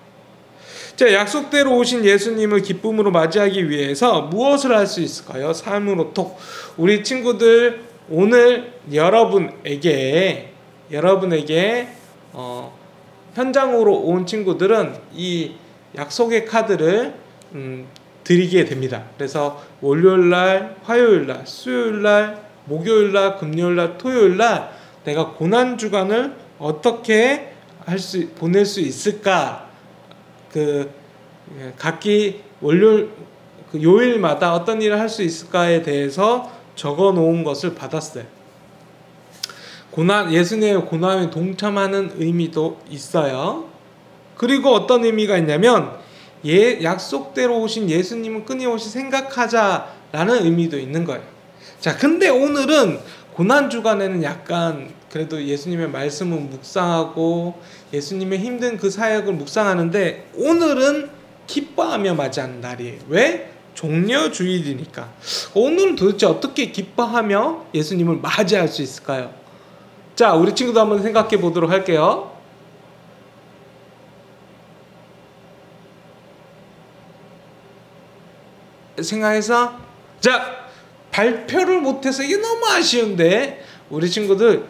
자, 약속대로 오신 예수님을 기쁨으로 맞이하기 위해서 무엇을 할 수 있을까요? 삶으로 톡. 우리 친구들 오늘 여러분에게 현장으로 온 친구들은 이 약속의 카드를 드리게 됩니다. 그래서 월요일날, 화요일날, 수요일날, 목요일날, 금요일날, 토요일날 내가 고난주간을 어떻게 보낼 수 있을까? 각기 요일마다 어떤 일을 할 수 있을까에 대해서 적어 놓은 것을 받았어요. 예수님의 고난에 동참하는 의미도 있어요. 그리고 어떤 의미가 있냐면 약속대로 오신 예수님을 끊임없이 생각하자라는 의미도 있는 거예요. 자, 근데 오늘은 고난주간에는 약간 그래도 예수님의 말씀을 묵상하고 예수님의 힘든 그 사역을 묵상하는데 오늘은 기뻐하며 맞이하는 날이에요. 왜? 종려주일이니까. 오늘은 도대체 어떻게 기뻐하며 예수님을 맞이할 수 있을까요? 자, 우리 친구도 한번 생각해 보도록 할게요. 생각해서 자, 발표를 못해서 이게 너무 아쉬운데 우리 친구들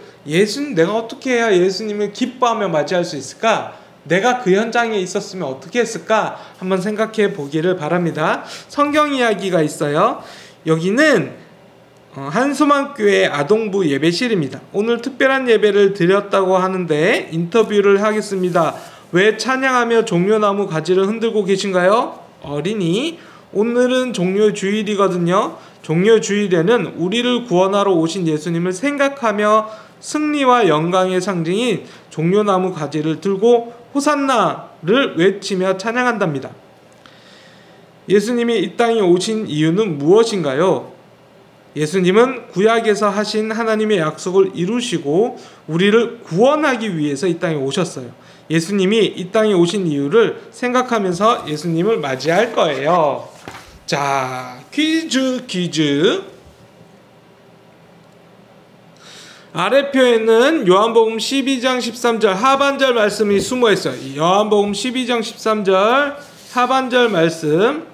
내가 어떻게 해야 예수님을 기뻐하며 맞이할 수 있을까? 내가 그 현장에 있었으면 어떻게 했을까? 한번 생각해 보기를 바랍니다. 성경 이야기가 있어요. 여기는 한소망교회 아동부 예배실입니다. 오늘 특별한 예배를 드렸다고 하는데 인터뷰를 하겠습니다. 왜 찬양하며 종려나무 가지를 흔들고 계신가요? 어린이, 오늘은 종려주일이거든요. 종려주일에는 우리를 구원하러 오신 예수님을 생각하며 승리와 영광의 상징인 종려나무 가지를 들고 호산나를 외치며 찬양한답니다. 예수님이 이 땅에 오신 이유는 무엇인가요? 예수님은 구약에서 하신 하나님의 약속을 이루시고 우리를 구원하기 위해서 이 땅에 오셨어요. 예수님이 이 땅에 오신 이유를 생각하면서 예수님을 맞이할 거예요. 자, 퀴즈. 아래표에는 요한복음 12장 13절 하반절 말씀이 숨어 있어요. 요한복음 12장 13절 하반절 말씀.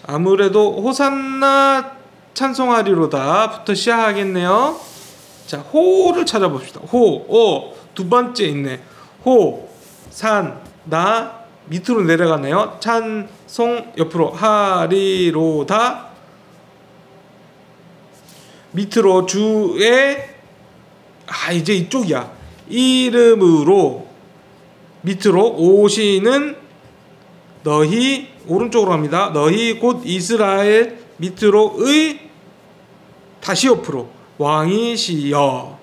아무래도 호산나 찬송하리로다부터 시작하겠네요. 자, 호를 찾아봅시다. 두 번째 있네. 호, 산, 나, 밑으로 내려가네요. 찬송 옆으로 하리로다. 밑으로 주의 이제 이쪽이야. 이름으로 밑으로 오시는 너희 오른쪽으로 갑니다. 너희 곧 이스라엘 밑으로의 다시 옆으로 왕이시여.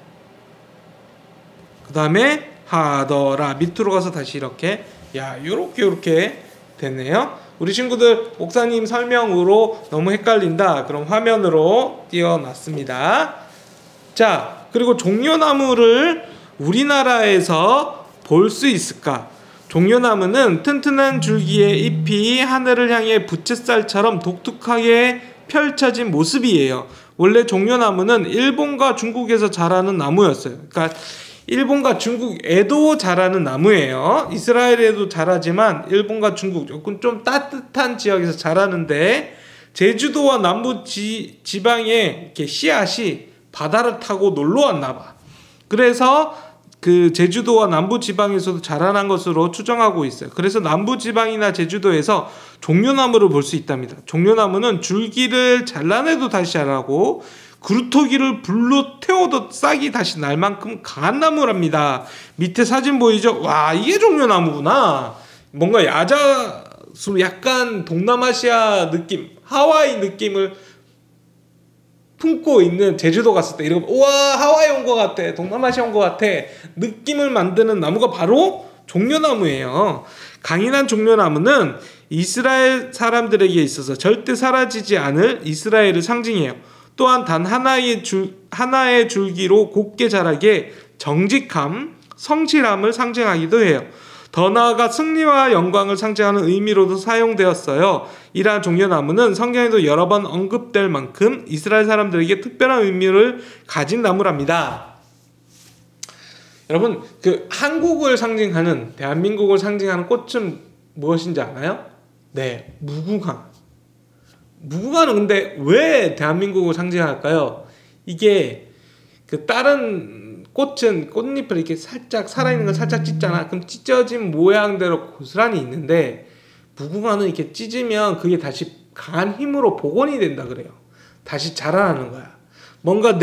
그 다음에 하더라 밑으로 가서 다시 이렇게 요렇게 됐네요. 우리 친구들 목사님 설명으로 너무 헷갈린다. 그럼 화면으로 띄워놨습니다. 자, 그리고 종려나무를 우리나라에서 볼 수 있을까? 종려나무는 튼튼한 줄기의 잎이 하늘을 향해 부채살처럼 독특하게 펼쳐진 모습이에요. 원래 종려나무는 일본과 중국에서 자라는 나무였어요. 그러니까 일본과 중국에도 자라는 나무예요. 이스라엘에도 자라지만 일본과 중국 조금 좀 따뜻한 지역에서 자라는데 제주도와 남부 지방에 이렇게 씨앗이 바다를 타고 놀러 왔나 봐. 그래서 그 제주도와 남부 지방에서도 자라난 것으로 추정하고 있어요. 그래서 남부 지방이나 제주도에서 종려나무를 볼 수 있답니다. 종려나무는 줄기를 잘라내도 다시 자라고 그루터기를 불로 태워도 싹이 다시 날 만큼 강한 나무랍니다. 밑에 사진 보이죠? 와, 이게 종려나무구나. 뭔가 야자수 약간 동남아시아 느낌, 하와이 느낌을 품고 있는 제주도 갔을 때 이러고 우와 하와이 온 것 같아, 동남아시아 온 것 같아 느낌을 만드는 나무가 바로 종려나무예요. 강인한 종려나무는 이스라엘 사람들에게 있어서 절대 사라지지 않을 이스라엘을 상징해요. 또한 단 하나의 줄기로 곱게 자라게 정직함, 성실함을 상징하기도 해요. 더 나아가 승리와 영광을 상징하는 의미로도 사용되었어요. 이러한 종려나무는 성경에도 여러 번 언급될 만큼 이스라엘 사람들에게 특별한 의미를 가진 나무랍니다. 여러분, 그 한국을 상징하는, 대한민국을 상징하는 꽃은 무엇인지 아나요? 네, 무궁화. 무궁화는 근데 왜 대한민국을 상징할까요? 이게 그 다른 꽃은 꽃잎을 이렇게 살짝 살아있는 걸 살짝 찢잖아. 그럼 찢어진 모양대로 고스란히 있는데 무궁화는 이렇게 찢으면 그게 다시 강한 힘으로 복원이 된다 그래요. 다시 자라나는 거야. 뭔가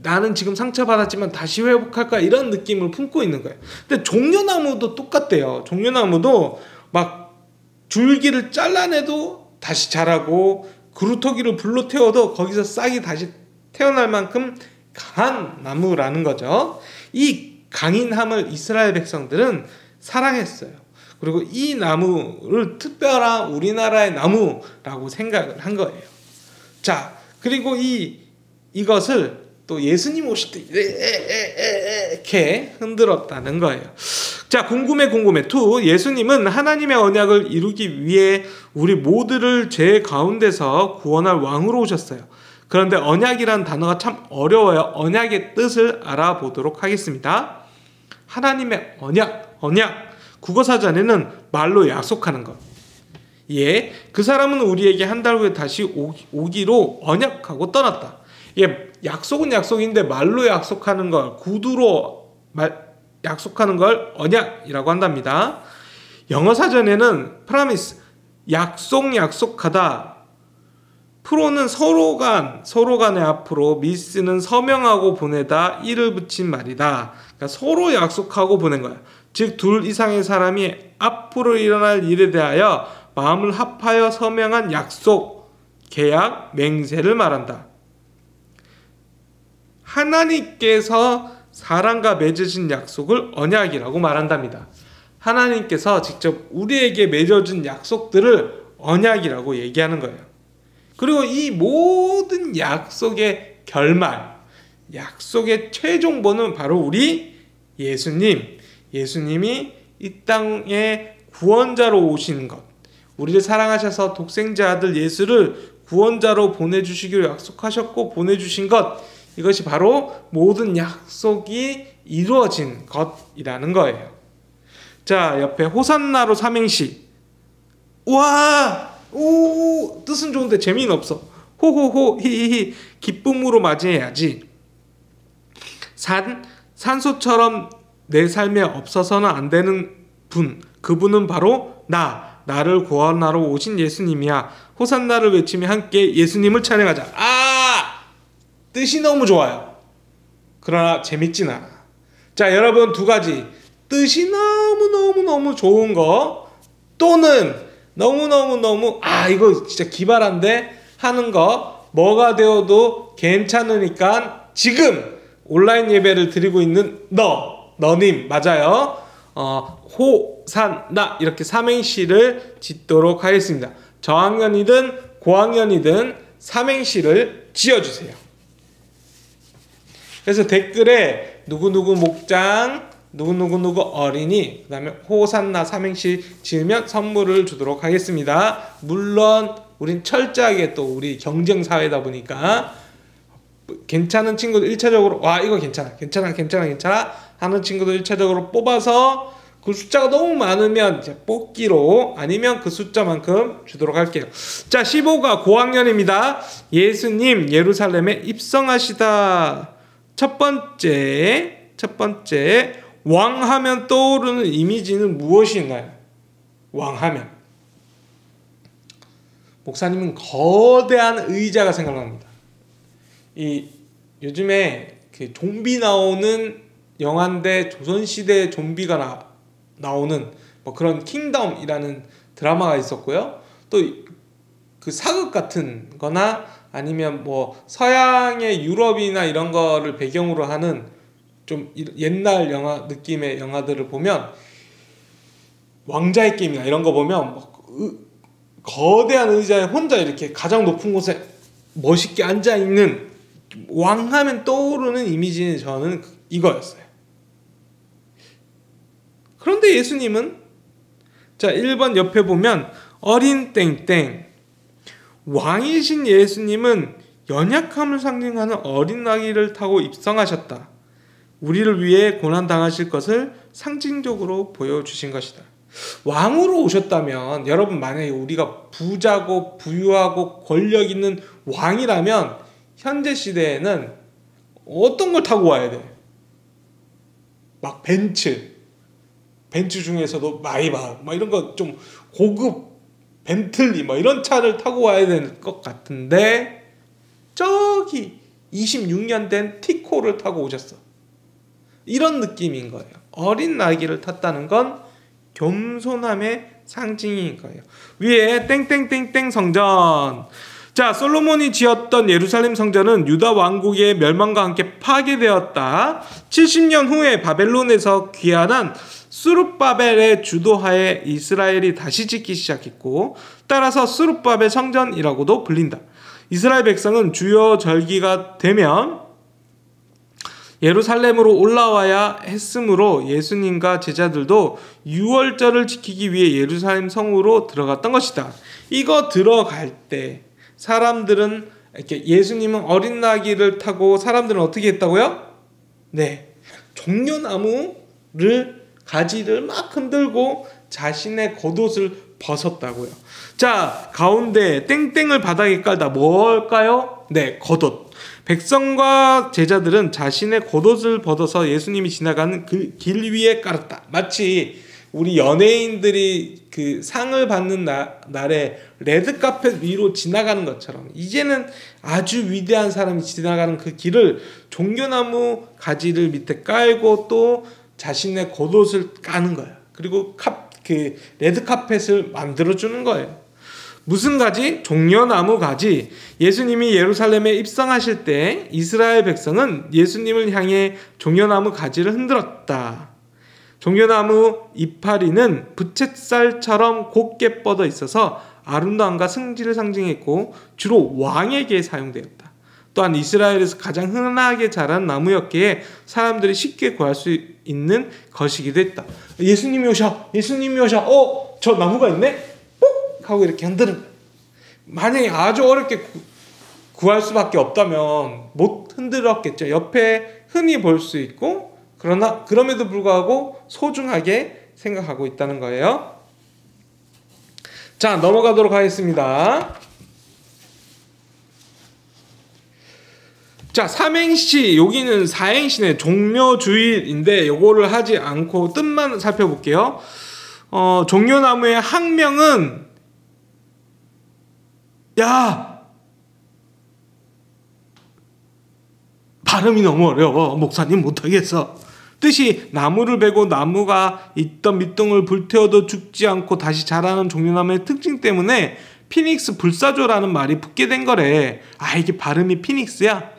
나는 지금 상처받았지만 다시 회복할 거야 이런 느낌을 품고 있는 거예요. 근데 종려나무도 똑같대요. 종려나무도 막 줄기를 잘라내도 다시 자라고 그루터기를 불로 태워도 거기서 싹이 다시 태어날 만큼 강한 나무라는 거죠. 이 강인함을 이스라엘 백성들은 사랑했어요. 그리고 이 나무를 특별한 우리나라의 나무라고 생각을 한 거예요. 자, 그리고 이것을 또 예수님 오실 때 이렇게 흔들었다는 거예요. 자, 궁금해 2. 예수님은 하나님의 언약을 이루기 위해 우리 모두를 죄 가운데서 구원할 왕으로 오셨어요. 그런데 언약이란 단어가 참 어려워요. 언약의 뜻을 알아보도록 하겠습니다. 하나님의 언약. 국어사전에는 말로 약속하는 것. 예, 그 사람은 우리에게 한 달 후에 다시 오기로 언약하고 떠났다. 예, 약속은 약속인데 말로 약속하는 걸, 구두로 약속하는 걸 언약이라고 한답니다. 영어 사전에는 promise, 약속하다. 프로는 서로 간의 앞으로, 미스는 서명하고 보내다, 이를 붙인 말이다. 그러니까 서로 약속하고 보낸 거야. 즉, 둘 이상의 사람이 앞으로 일어날 일에 대하여 마음을 합하여 서명한 약속, 계약, 맹세를 말한다. 하나님께서 사람과 맺으신 약속을 언약이라고 말한답니다. 하나님께서 직접 우리에게 맺어준 약속들을 언약이라고 얘기하는 거예요. 그리고 이 모든 약속의 결말, 약속의 최종본은 바로 우리 예수님이 이 땅에 구원자로 오시는 것, 우리를 사랑하셔서 독생자 아들 예수를 구원자로 보내주시기로 약속하셨고 보내주신 것, 이것이 바로 모든 약속이 이루어진 것이라는 거예요. 자, 옆에 호산나로 삼행시. 와! 오! 뜻은 좋은데 재미는 없어. 호호호 히히히 기쁨으로 맞이해야지. 산소처럼 내 삶에 없어서는 안 되는 분, 그분은 바로 나를 구원하러 오신 예수님이야. 호산나를 외치며 함께 예수님을 찬양하자. 뜻이 너무 좋아요. 그러나 재밌진 않아. 자, 여러분 2가지. 뜻이 너무 좋은 거, 또는 너무 이거 진짜 기발한데 하는 거, 뭐가 되어도 괜찮으니까 지금 온라인 예배를 드리고 있는 너님 맞아요. 호산나 이렇게 삼행시를 짓도록 하겠습니다. 저학년이든 고학년이든 삼행시를 지어주세요. 그래서 댓글에 누구누구 목장, 누구누구누구 어린이, 그 다음에 호산나 삼행시 지으면 선물을 주도록 하겠습니다. 물론 우린 철저하게 또 우리 경쟁 사회다 보니까 괜찮은 친구들 1차적으로 와 이거 괜찮아 하는 친구들 1차적으로 뽑아서 그 숫자가 너무 많으면 이제 뽑기로, 아니면 그 숫자만큼 주도록 할게요. 자, 15가 고학년입니다. 예수님 예루살렘에 입성하시다. 첫 번째 왕하면 떠오르는 이미지는 무엇인가요? 왕하면 목사님은 거대한 의자가 생각납니다. 이 요즘에 그 좀비 나오는 영화인데 조선시대 좀비가 나오는 뭐 그런 킹덤이라는 드라마가 있었고요. 또 그 사극 같은 거나 아니면 뭐 서양의 유럽이나 이런 거를 배경으로 하는 좀 옛날 영화 느낌의 영화들을 보면, 왕자의 게임이나 이런 거 보면 거대한 의자에 혼자 이렇게 가장 높은 곳에 멋있게 앉아 있는, 왕하면 떠오르는 이미지는 저는 이거였어요. 그런데 예수님은, 자 1번 옆에 보면 어린 땡땡, 왕이신 예수님은 연약함을 상징하는 어린 아기를 타고 입성하셨다. 우리를 위해 고난당하실 것을 상징적으로 보여주신 것이다. 왕으로 오셨다면, 여러분 만약에 우리가 부자고 부유하고 권력 있는 왕이라면 현재 시대에는 어떤 걸 타고 와야 돼? 막 벤츠 중에서도 마이바 막 이런 거 좀 고급 벤틀리 뭐 이런 차를 타고 와야 될 것 같은데, 저기 26년 된 티코를 타고 오셨어. 이런 느낌인 거예요. 어린 아기를 탔다는 건 겸손함의 상징인 거예요. 위에 땡땡땡땡 성전. 자, 솔로몬이 지었던 예루살렘 성전은 유다 왕국의 멸망과 함께 파괴되었다. 70년 후에 바벨론에서 귀환한 스룹바벨의 주도하에 이스라엘이 다시 짓기 시작했고, 따라서 스룹바벨 성전이라고도 불린다. 이스라엘 백성은 주요 절기가 되면 예루살렘으로 올라와야 했으므로 예수님과 제자들도 유월절을 지키기 위해 예루살렘 성으로 들어갔던 것이다. 이거 들어갈 때 사람들은 이렇게, 예수님은 어린 나귀를 타고 사람들은 어떻게 했다고요? 네, 종려나무를 가지를 막 흔들고 자신의 겉옷을 벗었다고요. 자, 가운데 땡땡을 바닥에 깔다. 뭘까요? 네, 겉옷. 백성과 제자들은 자신의 겉옷을 벗어서 예수님이 지나가는 그 길 위에 깔았다. 마치 우리 연예인들이 그 상을 받는 날에 레드카펫 위로 지나가는 것처럼, 이제는 아주 위대한 사람이 지나가는 그 길을 종려나무 가지를 밑에 깔고 또 자신의 겉옷을 까는 거예요. 그리고 그 레드카펫을 만들어주는 거예요. 무슨 가지? 종려나무 가지. 예수님이 예루살렘에 입성하실 때 이스라엘 백성은 예수님을 향해 종려나무 가지를 흔들었다. 종려나무 이파리는 부채살처럼 곱게 뻗어 있어서 아름다움과 승질을 상징했고 주로 왕에게 사용되었다. 또한 이스라엘에서 가장 흔하게 자란 나무였기에 사람들이 쉽게 구할 수 있는 것이기도 했다. 예수님이 오셔. 저 나무가 있네? 뽁! 하고 이렇게 흔드는 거예요. 만약에 아주 어렵게 구할 수밖에 없다면 못 흔들었겠죠. 옆에 흔히 볼 수 있고, 그럼에도 불구하고 소중하게 생각하고 있다는 거예요. 자, 넘어가도록 하겠습니다. 자, 삼행시, 여기는 사행시네. 종려주일인데 요거를 하지 않고 뜻만 살펴볼게요. 종려나무의 학명은, 야, 발음이 너무 어려워. 목사님 못하겠어. 뜻이 나무를 베고 나무가 있던 밑둥을 불태워도 죽지 않고 다시 자라는 종려나무의 특징 때문에 피닉스 불사조라는 말이 붙게 된 거래. 아, 이게 발음이 피닉스야?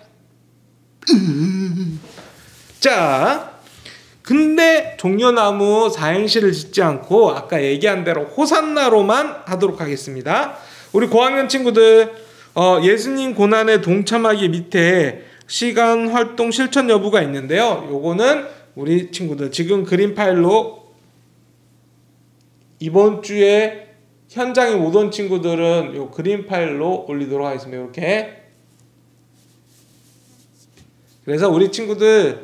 자, 근데 종려나무 사행시를 짓지 않고 아까 얘기한 대로 호산나로만 하도록 하겠습니다. 우리 고학년 친구들, 예수님 고난에 동참하기 밑에 시간, 활동, 실천 여부가 있는데요. 요거는 우리 친구들 지금 그림 파일로 이번 주에 현장에 못 온 친구들은 요 그림 파일로 올리도록 하겠습니다. 이렇게. 그래서 우리 친구들이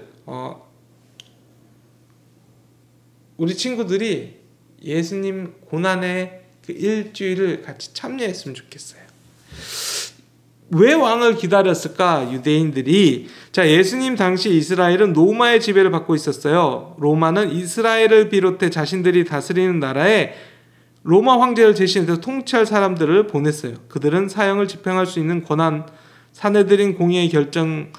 예수님 고난의 그 일주일을 같이 참여했으면 좋겠어요. 왜 왕을 기다렸을까? 유대인들이. 자, 예수님 당시 이스라엘은 로마의 지배를 받고 있었어요. 로마는 이스라엘을 비롯해 자신들이 다스리는 나라에 로마 황제를 대신해서 통치할 사람들을 보냈어요. 그들은 사형을 집행할 수 있는 권한, 사내들인 공의의 결정을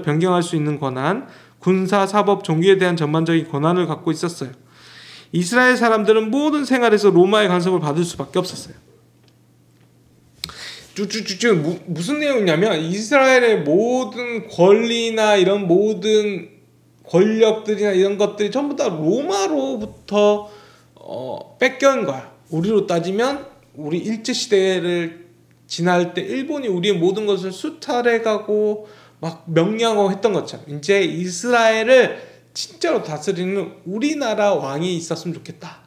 변경할 수 있는 권한, 군사, 사법, 종교에 대한 전반적인 권한을 갖고 있었어요. 이스라엘 사람들은 모든 생활에서 로마의 간섭을 받을 수밖에 없었어요. 쭉쭉쭉쭉 무슨 내용이냐면 이스라엘의 모든 권리나 이런 모든 권력들이나 이런 것들이 전부 다 로마로부터 뺏겨온 거야. 우리로 따지면 우리 일제시대를 지날 때 일본이 우리의 모든 것을 수탈해가고 막 명령하고 했던 것처럼 이제 이스라엘을 진짜로 다스리는 우리나라 왕이 있었으면 좋겠다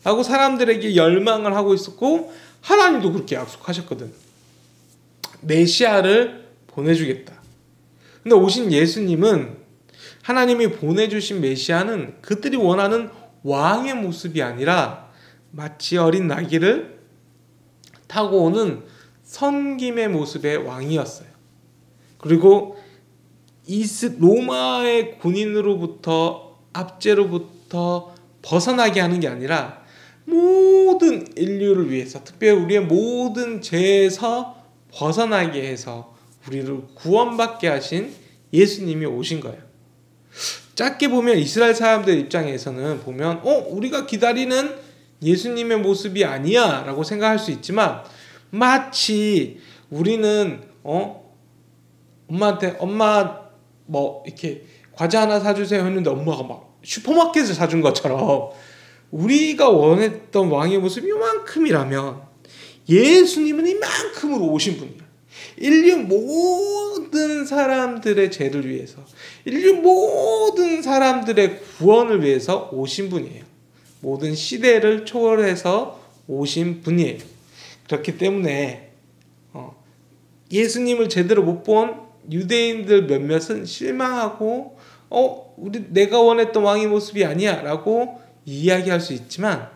라고 사람들에게 열망을 하고 있었고, 하나님도 그렇게 약속하셨거든. 메시아를 보내주겠다. 근데 오신 예수님은, 하나님이 보내주신 메시아는 그들이 원하는 왕의 모습이 아니라 마치 어린 나귀를 타고 오는 섬김의 모습의 왕이었어요. 그리고 로마의 군인으로부터, 압제로부터 벗어나게 하는 게 아니라 모든 인류를 위해서, 특별히 우리의 모든 죄에서 벗어나게 해서 우리를 구원받게 하신 예수님이 오신 거예요. 짧게 보면 이스라엘 사람들 입장에서는 보면 우리가 기다리는 예수님의 모습이 아니야 라고 생각할 수 있지만, 마치 우리는 엄마한테 엄마 뭐 이렇게 과자 하나 사주세요 했는데 엄마가 막 슈퍼마켓을 사준 것처럼 우리가 원했던 왕의 모습이 이만큼이라면 예수님은 이만큼으로 오신 분이에요. 인류 모든 사람들의 죄를 위해서, 인류 모든 사람들의 구원을 위해서 오신 분이에요. 모든 시대를 초월해서 오신 분이에요. 그렇기 때문에 예수님을 제대로 못 본 유대인들 몇몇은 실망하고 내가 원했던 왕의 모습이 아니야 라고 이야기할 수 있지만,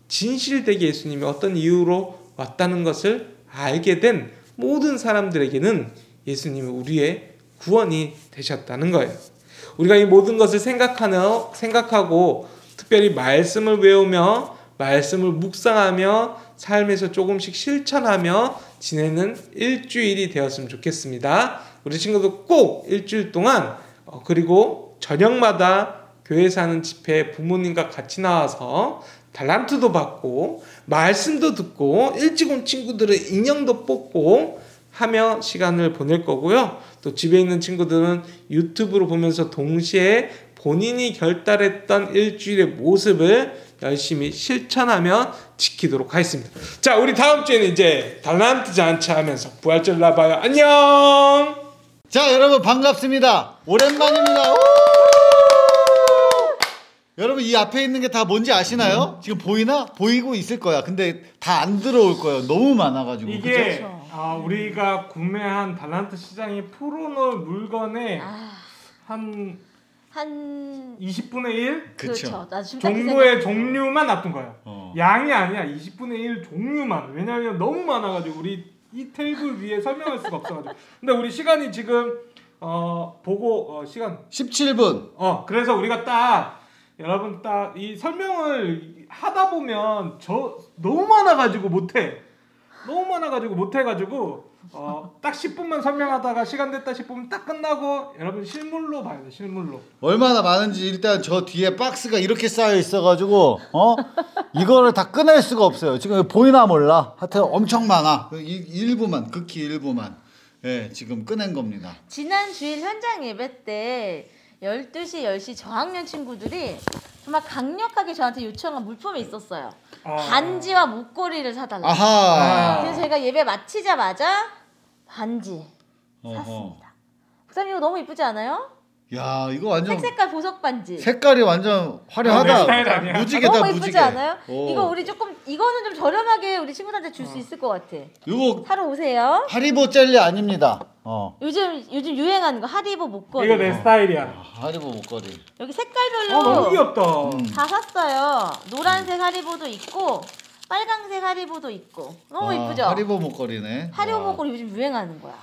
진실되게 예수님이 어떤 이유로 왔다는 것을 알게 된 모든 사람들에게는 예수님이 우리의 구원이 되셨다는 거예요. 우리가 이 모든 것을 생각하고 특별히 말씀을 외우며 말씀을 묵상하며 삶에서 조금씩 실천하며 지내는 일주일이 되었으면 좋겠습니다. 우리 친구들 꼭 일주일 동안 그리고 저녁마다 교회에서 하는 집회에 부모님과 같이 나와서 달란트도 받고 말씀도 듣고, 일찍 온 친구들은 인형도 뽑고 하며 시간을 보낼 거고요. 또 집에 있는 친구들은 유튜브로 보면서 동시에 본인이 결단했던 일주일의 모습을 열심히 실천하며 지키도록 하겠습니다. 자, 우리 다음 주에는 이제 달란트 잔치 하면서 부활절 나봐요. 안녕. 자, 여러분 반갑습니다. 오랜만입니다. 여러분 이 앞에 있는 게 다 뭔지 아시나요? 지금 보이나? 보이고 있을 거야. 근데 다 안 들어올 거예요. 너무 많아가지고. 이게 우리가 구매한 달란트 시장에 풀어놓을 물건의 한 20분의 1? 그쵸. 나 지금 딱 정도의 종류만 놔둔 거예요. 양이 아니야. 20분의 1 종류만. 왜냐하면 너무 많아가지고 우리 이 테이블 위에 설명할 수가 없어가지고. 근데 우리 시간이 지금 보고 시간 17분. 그래서 우리가 딱 여러분 딱 이 설명을 하다 보면 너무 많아가지고 못해. 너무 많아가지고 못해가지고 딱 10분만 설명하다가 시간 됐다 싶으면 딱 끝나고 여러분 실물로 봐야 돼. 실물로. 얼마나 많은지 일단 저 뒤에 박스가 이렇게 쌓여 있어가지고 이거를 다 꺼낼 수가 없어요. 지금 보이나 몰라. 하여튼 엄청 많아. 일부만, 극히 일부만. 예, 지금 꺼낸 겁니다. 지난 주일 현장 예배 때 12시, 10시 저학년 친구들이 정말 강력하게 저한테 요청한 물품이 있었어요. 반지와 목걸이를 사달라고. 아하. 그래서 제가 예배 마치자마자 반지 샀습니다. 목사님 이거 너무 이쁘지 않아요? 야 이거 완전 색깔 보석 반지. 색깔이 완전 화려하다. 내 스타일 아니야. 무지개다 너무 무지개. 예쁘지 않아요? 오. 이거 우리 조금 이거는 좀 저렴하게 우리 친구들한테 줄 수 있을 것 같아. 이거 사러 오세요. 하리보 젤리 아닙니다. 요즘 유행하는 거 하리보 목걸이. 이거 내 스타일이야. 하리보 목걸이. 여기 색깔별로 너무 귀엽다. 다 샀어요. 노란색 하리보도 있고 빨강색 하리보도 있고 너무 이쁘죠? 하리보 목걸이네. 하리보 와. 목걸이 요즘 유행하는 거야.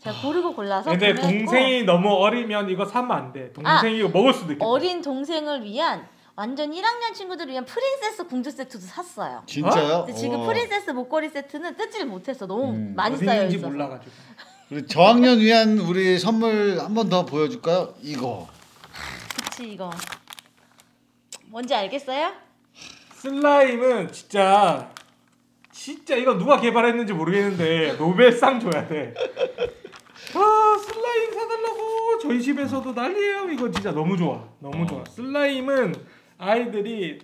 제가 고르고 골라서 근데 구매했고, 동생이 너무 어리면 이거 사면 안 돼. 동생이 이거 먹을 수도 있겠다. 어린 동생을 위한 완전 1학년 친구들을 위한 프린세스 공주 세트도 샀어요. 진짜요? 근데 지금 프린세스 목걸이 세트는 뜯질 못했어. 너무 많이 어디 쌓여 있는지 있어서. 몰라가지고. 우리 저학년 위한 우리 선물 한 번 더 보여줄까요? 이거. 그치 이거. 뭔지 알겠어요? 슬라임은 진짜 이거 누가 개발했는지 모르겠는데 노벨상 줘야 돼. 아 슬라임 사달라고 저희 집에서도 난리예요. 이거 진짜 너무 좋아. 너무 좋아. 슬라임은 아이들이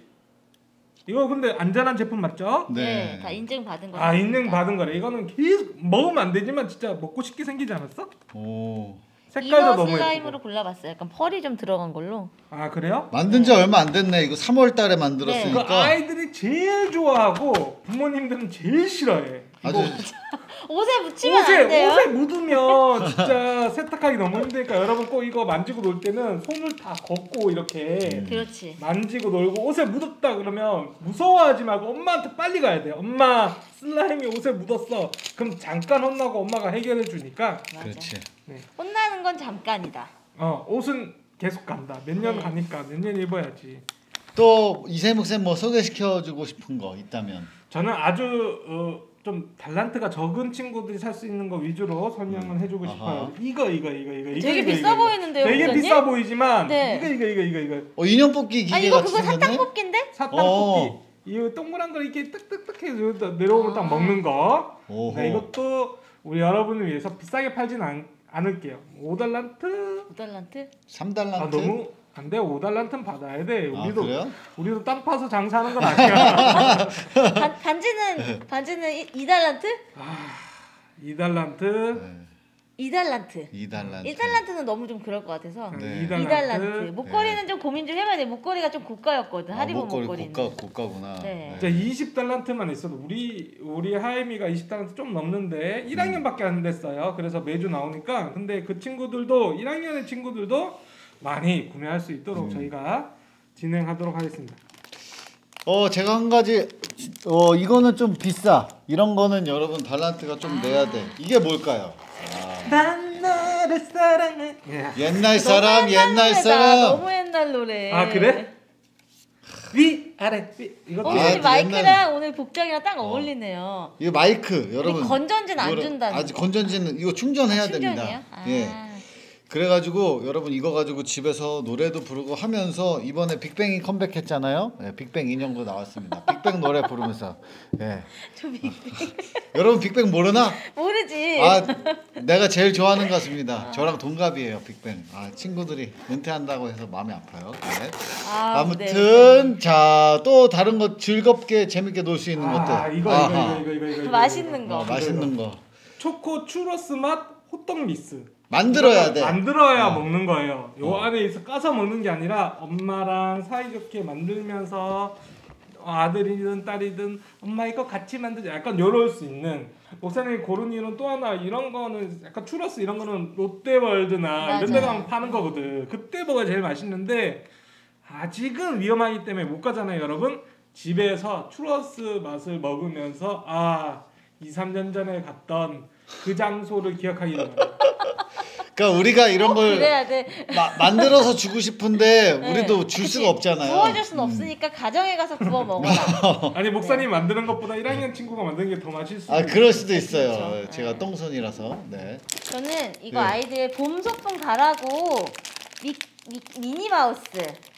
이거 근데 안전한 제품 맞죠? 네, 다 인증받은 거. 아 인증받은 거래. 이거는 계속 먹으면 안 되지만 진짜 먹고 싶게 생기지 않았어? 오. 색깔도 이거 너무 슬라임으로 예쁘고. 골라봤어요. 약간 펄이 좀 들어간 걸로. 아 그래요? 만든 지 얼마 안 됐네. 이거 3월 달에 그 만들었으니까. 아이들이 제일 좋아하고 부모님들은 제일 싫어해. 아주 옷에 묻히면 안 돼요. 옷에 묻으면 진짜 세탁하기 너무 힘드니까 여러분 꼭 이거 만지고 놀 때는 손을 다 걷고 이렇게 그렇지. 만지고 놀고 옷에 묻었다 그러면 무서워하지 말고 엄마한테 빨리 가야 돼요. 엄마 슬라임이 옷에 묻었어. 그럼 잠깐 혼나고 엄마가 해결해 주니까. 맞아. 그렇지. 혼나는 건 잠깐이다. 옷은 계속 간다. 몇 년 네. 가니까 몇 년 입어야지. 또 이세묵 쌤 뭐 소개시켜 주고 싶은 거 있다면. 저는 아주 좀 달란트가 적은 친구들이 살 수 있는 거 위주로 설명을 해주고 싶어요. 이거 되게 비싸 보이는데요, 되게 목사님? 비싸 보이지만 네. 이거 인형 뽑기 아 기계 이거 같이 그거 사탕 생겼네. 뽑기인데? 사탕 어. 뽑기. 이거 동그란 거 이렇게 딱딱딱 해서 내려오면 딱 먹는 거. 오호. 네, 이것도 우리 여러분을 위해서 비싸게 팔진 않을게요. 5달란트? 5달란트? 3달란트. 아 너무 안 돼. 5달란트는 받아야 돼. 아, 그래요? 우리도 땅 파서 장사하는 건 아니야. 반지는 2달란트? 2달란트. 네. 2달란트. 2달란트. 1달란트는 너무 좀 그럴 것 같아서. 네. 2달란트. 목걸이는 좀 고민 좀 해봐야 돼. 목걸이가 좀 고가였거든. 하리보 목걸이는. 고가구나. 네. 진짜 20달란트만 있어도 우리 하임이가 20달란트 좀 넘는데 1학년밖에 안 됐어요. 그래서 매주 나오니까 근데 그 친구들도 1학년의 친구들도 많이 구매할 수 있도록 저희가 진행하도록 하겠습니다. 제가 한 가지 이거는 좀 비싸. 이런 거는 여러분 달란트가 좀 내야 돼. 이게 뭘까요? 난 너를 사랑해. 옛날 사람, 옛날 노래다. 사람. 너무 옛날 노래. 아 그래? 위 아래 위 이것도 오늘 아, 마이크랑 옛날- 오늘 복장이랑 딱 어울리네요. 이거 마이크 여러분. 우리 건전지는 안 이거를- 준다는 아직 거. 건전지는 이거 충전해야 충전이에요? 됩니다. 아. 예. 그래가지고 여러분 이거 가지고 집에서 노래도 부르고 하면서 이번에 빅뱅이 컴백했잖아요. 예, 빅뱅 인형도 나왔습니다. 빅뱅 노래 부르면서. 예. 저 빅뱅. 여러분 빅뱅 모르나? 모르지. 아 내가 제일 좋아하는 가수입니다. 저랑 동갑이에요 빅뱅. 친구들이 은퇴한다고 해서 마음이 아파요. 네. 아무튼 자 또 다른 거 즐겁게 재밌게 놀 수 있는 것들. 이거 맛있는 거. 맛있는 거 초코 추러스 맛 호떡 미스. 만들어야 돼. 만들어야 먹는 거예요. 요 안에 있어 까서 먹는 게 아니라 엄마랑 사이좋게 만들면서 아들이든 딸이든 엄마 이거 같이 만들자. 약간 요럴 수 있는. 목사님이 고른 이유는 또 하나 이런 거는 약간 추러스 이런 거는 롯데월드나 이런 데 가면 파는 거거든. 그때 먹어야 제일 맛있는데 아직은 위험하기 때문에 못 가잖아요, 여러분. 집에서 추러스 맛을 먹으면서 2, 3년 전에 갔던 그 장소를 기억하기 바랍니다. 그러니까 우리가 이런 걸 그래야 돼. 만들어서 주고 싶은데 네. 우리도 줄 그치. 수가 없잖아요. 구워줄 수는 없으니까 가정에 가서 구워 먹어라. 아니 목사님 만드는 것보다 1학년 친구가 만드는 게 더 맛있을 수도 그럴 수도 있어요. 그렇죠. 제가 네. 똥손이라서. 네. 저는 이거 네. 아이들 봄 소풍 가라고 미니 마우스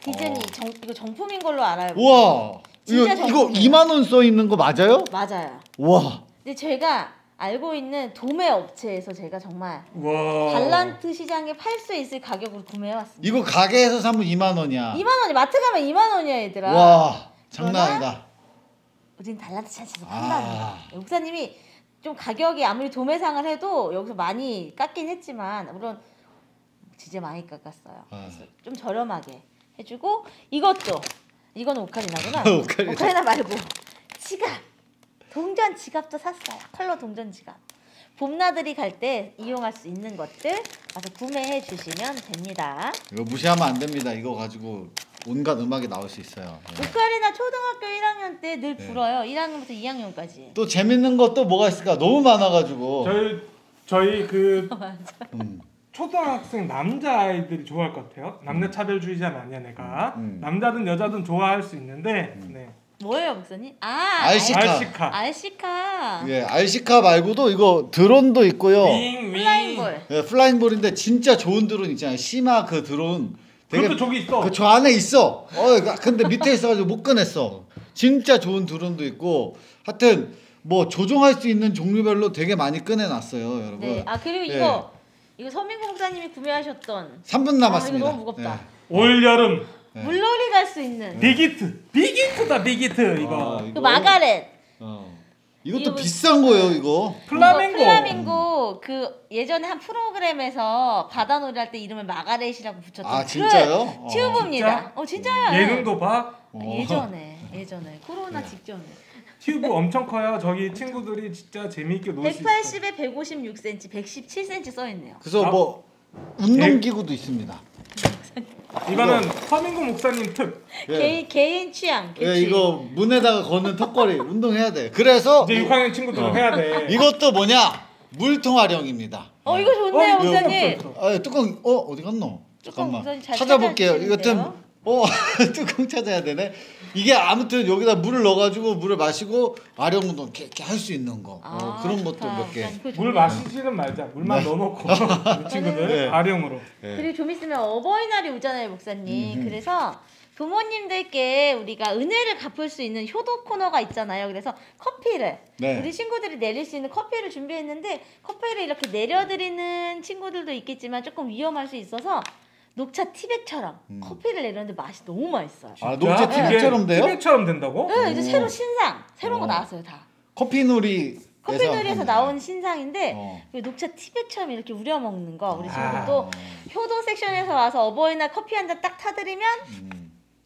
디즈니 이거 정품인 걸로 알아요. 우와. 진짜 이거 정품이에요. 2만 원 써 있는 거 맞아요? 맞아요. 우와. 근데 제가 알고 있는 도매 업체에서 제가 정말 와. 달란트 시장에 팔 수 있을 가격으로 구매해 왔습니다. 이거 가게에서 사면 2만 원이야. 2만 원이 마트 가면 2만 원이야 얘들아. 와. 장난 그러나 아니다. 우린 달란트 찬스에서 판답니다. 목사님이 좀 가격이 아무리 도매상을 해도 여기서 많이 깎긴 했지만 물론 진짜 많이 깎았어요. 아. 그래서 좀 저렴하게 해주고 이거는 오카리나구나. 오카리나 말고 지갑 동전 지갑도 샀어요. 컬러 동전 지갑. 봄나들이 갈 때 이용할 수 있는 것들 가서 구매해 주시면 됩니다. 이거 무시하면 안 됩니다. 이거 가지고 온갖 음악이 나올 수 있어요. 예. 오카리나 초등학교 1학년 때 늘 네. 불어요. 1학년부터 2학년까지. 또 재밌는 것도 뭐가 있을까? 너무 많아가지고. 저희 그 음. 초등학생 남자 아이들이 좋아할 것 같아요. 남녀 차별주의자는 아니야 내가. 남자든 여자든 좋아할 수 있는데. 네. 뭐예요, 목사님? 아, 알시카. 알시카. 예, 알시카 말고도 이거 드론도 있고요. 윙. 플라잉볼. 예, 플라잉볼인데 진짜 좋은 드론 있잖아요. 시마 그 드론. 그것도 저기 있어. 저 안에 있어. 근데 밑에 있어가지고 못 꺼냈어. 진짜 좋은 드론도 있고. 하여튼 뭐 조종할 수 있는 종류별로 되게 많이 꺼내놨어요, 여러분. 네. 아 그리고 예. 이거 서민구 목사님이 구매하셨던 3분 남았습니다. 이거 너무 무겁다. 올 여름 네. 물놀이 갈 수 있는 빅히트다 빅히트 이거. 아, 그 마가렛. 이것도 이거 비싼 거예요, 이거. 플라밍고 그 예전에 한 프로그램에서 바다놀이 할 때 이름을 마가렛이라고 붙였던 아, 진짜요? 튜브입니다. 진짜요? 예능도 봐. 예전에 코로나 직전에. 튜브 엄청 커요. 저기 친구들이 진짜 재미있게 놀 수 있어. 180에 156cm, 117cm 써 있네요. 그래서 뭐 운동기구도 있습니다. 이거는 서민구 목사님 특. 예. 개인 취향. 예, 이거 문에다가 거는 턱걸이 운동해야 돼. 그래서 이제 6학년 친구들은 해야 돼. 이것도 뭐냐? 물통화령입니다. 이거 좋네요, 이거 목사님. 뚜껑 어디 갔노? 잠깐만 목사님 잘 찾아볼게요. 찾아주시는데요? 이것도 뚜껑 찾아야 되네. 이게 아무튼 여기다 물을 넣어가지고 물을 마시고 아령 운동 이렇게 할 수 있는 거. 그런 것도 좋다. 몇 개. 그거 물 좋네요. 마시지는 말자. 물만 넣어놓고 우리 친구들 네. 아령으로. 그리고 좀 있으면 어버이날이 오잖아요, 목사님. 그래서 부모님들께 우리가 은혜를 갚을 수 있는 효도 코너가 있잖아요. 그래서 커피를 네. 우리 친구들이 내릴 수 있는 커피를 준비했는데 커피를 이렇게 내려드리는 친구들도 있겠지만 조금 위험할 수 있어서 녹차 티백처럼 커피를 내렸는데 맛이 너무 맛있어요. 아, 녹차 티백처럼 돼요? 티백처럼 된다고? 네, 이제 새로운 거 나왔어요, 다. 커피놀이. 커피놀이에서 나온 신상인데 어. 그 녹차 티백처럼 이렇게 우려 먹는 거 우리 아. 친구도 효도 섹션에서 와서 어버이날 커피 한 잔 딱 타드리면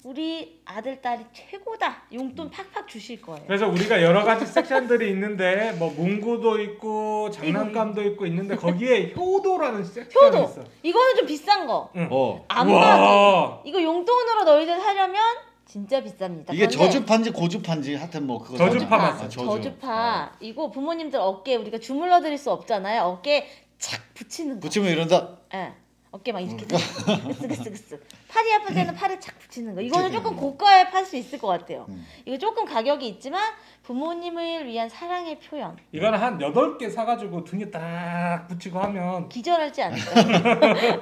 우리 아들 딸이 최고다 용돈 팍팍 주실 거예요. 그래서 우리가 여러 가지 섹션들이 있는데 뭐 문구도 있고 장난감도 있고 있는데 거기에 효도라는 섹션이 효도 있어. 이거는 좀 비싼 거. 어. 안마기 이거 용돈으로 너희들 사려면 진짜 비쌉니다. 이게 그런데 저주파인지 고주파인지 하여튼 뭐 그거. 저주파 있잖아요. 맞아. 저주파 이거 부모님들 어깨에 우리가 주물러 드릴 수 없잖아요. 어깨에 착 붙이는 거. 붙이면 이런다. 예. 어깨 막 이렇게 으쓱으쓱으쓱 팔이 아플 때는 팔에 착 붙이는 거 이거는 조금 고가에 팔 수 있을 것 같아요. 이거 조금 가격이 있지만 부모님을 위한 사랑의 표현 이거는 한 8개 사가지고 등에 딱 붙이고 하면 기절하지 않을까요?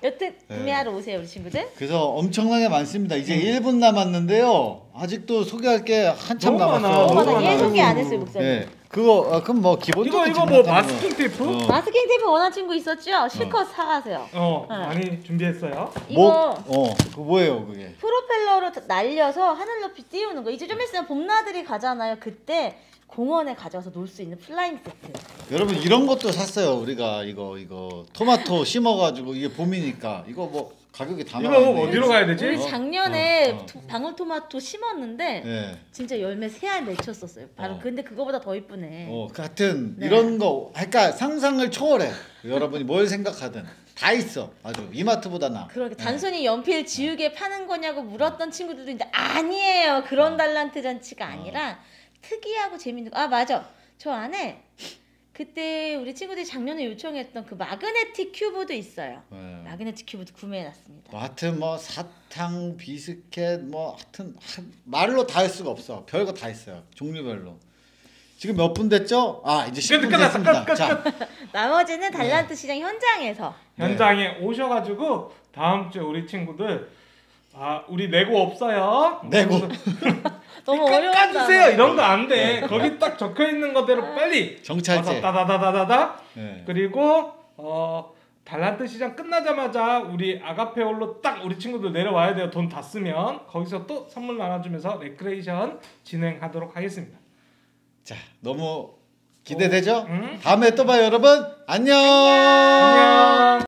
여튼 구매하러 오세요 우리 친구들. 그래서 엄청나게 많습니다. 이제 1분 남았는데요. 아직도 소개할 게 한참 너무 많아. 남았어요. 너무 많아. 얘 많아요. 소개 안 했어요 목사님. 네. 그거 그럼 뭐 기본적으로 이거 뭐 장난감은- 마스킹 테이프? 마스킹 테이프 원하는 친구 있었죠? 실컷 사가세요. 많이 준비했어요. 이거 그거 뭐예요, 그게? 프로펠러로 날려서 하늘 높이 띄우는 거. 이제 좀 있으면 봄나들이 가잖아요. 그때 공원에 가져와서 놀 수 있는 플라잉 세트. 여러분 이런 것도 샀어요. 우리가 이거 토마토 심어가지고 이게 봄이니까 이거 뭐 가격이 다 이거 나왔네. 어디로 가야 되지? 우리 작년에 방울토마토 심었는데 네. 진짜 열매 3알 맺혔었어요. 바로 근데 그거보다 더 이쁘네. 같은 네. 이런 거, 그러니까 상상을 초월해. 여러분이 뭘 생각하든 다 있어. 아주 이마트보다 나. 그렇게 단순히 연필 지우개 파는 거냐고 물었던 친구들도 있는데 아니에요. 그런 달란트 잔치가 아니라 특이하고 재밌는 거. 아 맞아. 저 안에 그때 우리 친구들이 작년에 요청했던 그 마그네틱 큐브도 있어요. 네. 마그네틱 큐브도 구매해놨습니다. 뭐 하여튼 뭐 사탕, 비스켓 뭐 하여튼 말로 다 할 수가 없어. 별거 다 있어요. 종류별로. 지금 몇 분 됐죠? 이제 10분 끝났어. 됐습니다. 자, 나머지는 달란트 시장 현장에서 현장에 오셔가지고 다음 주에 우리 친구들 우리 레고 없어요. 내고 너무 어려운다. 깎아주세요. 이런 거 안 돼. 거기 딱 적혀 있는 거대로 빨리 정찰제. 와서 따다다다다다. 네. 그리고 달란트 시장 끝나자마자 우리 아가페올로 딱 우리 친구들 내려와야 돼요. 돈 다 쓰면 거기서 또 선물 나눠주면서 레크레이션 진행하도록 하겠습니다. 자, 너무 기대되죠? 응? 다음에 또 봐요, 여러분. 안녕. 안녕.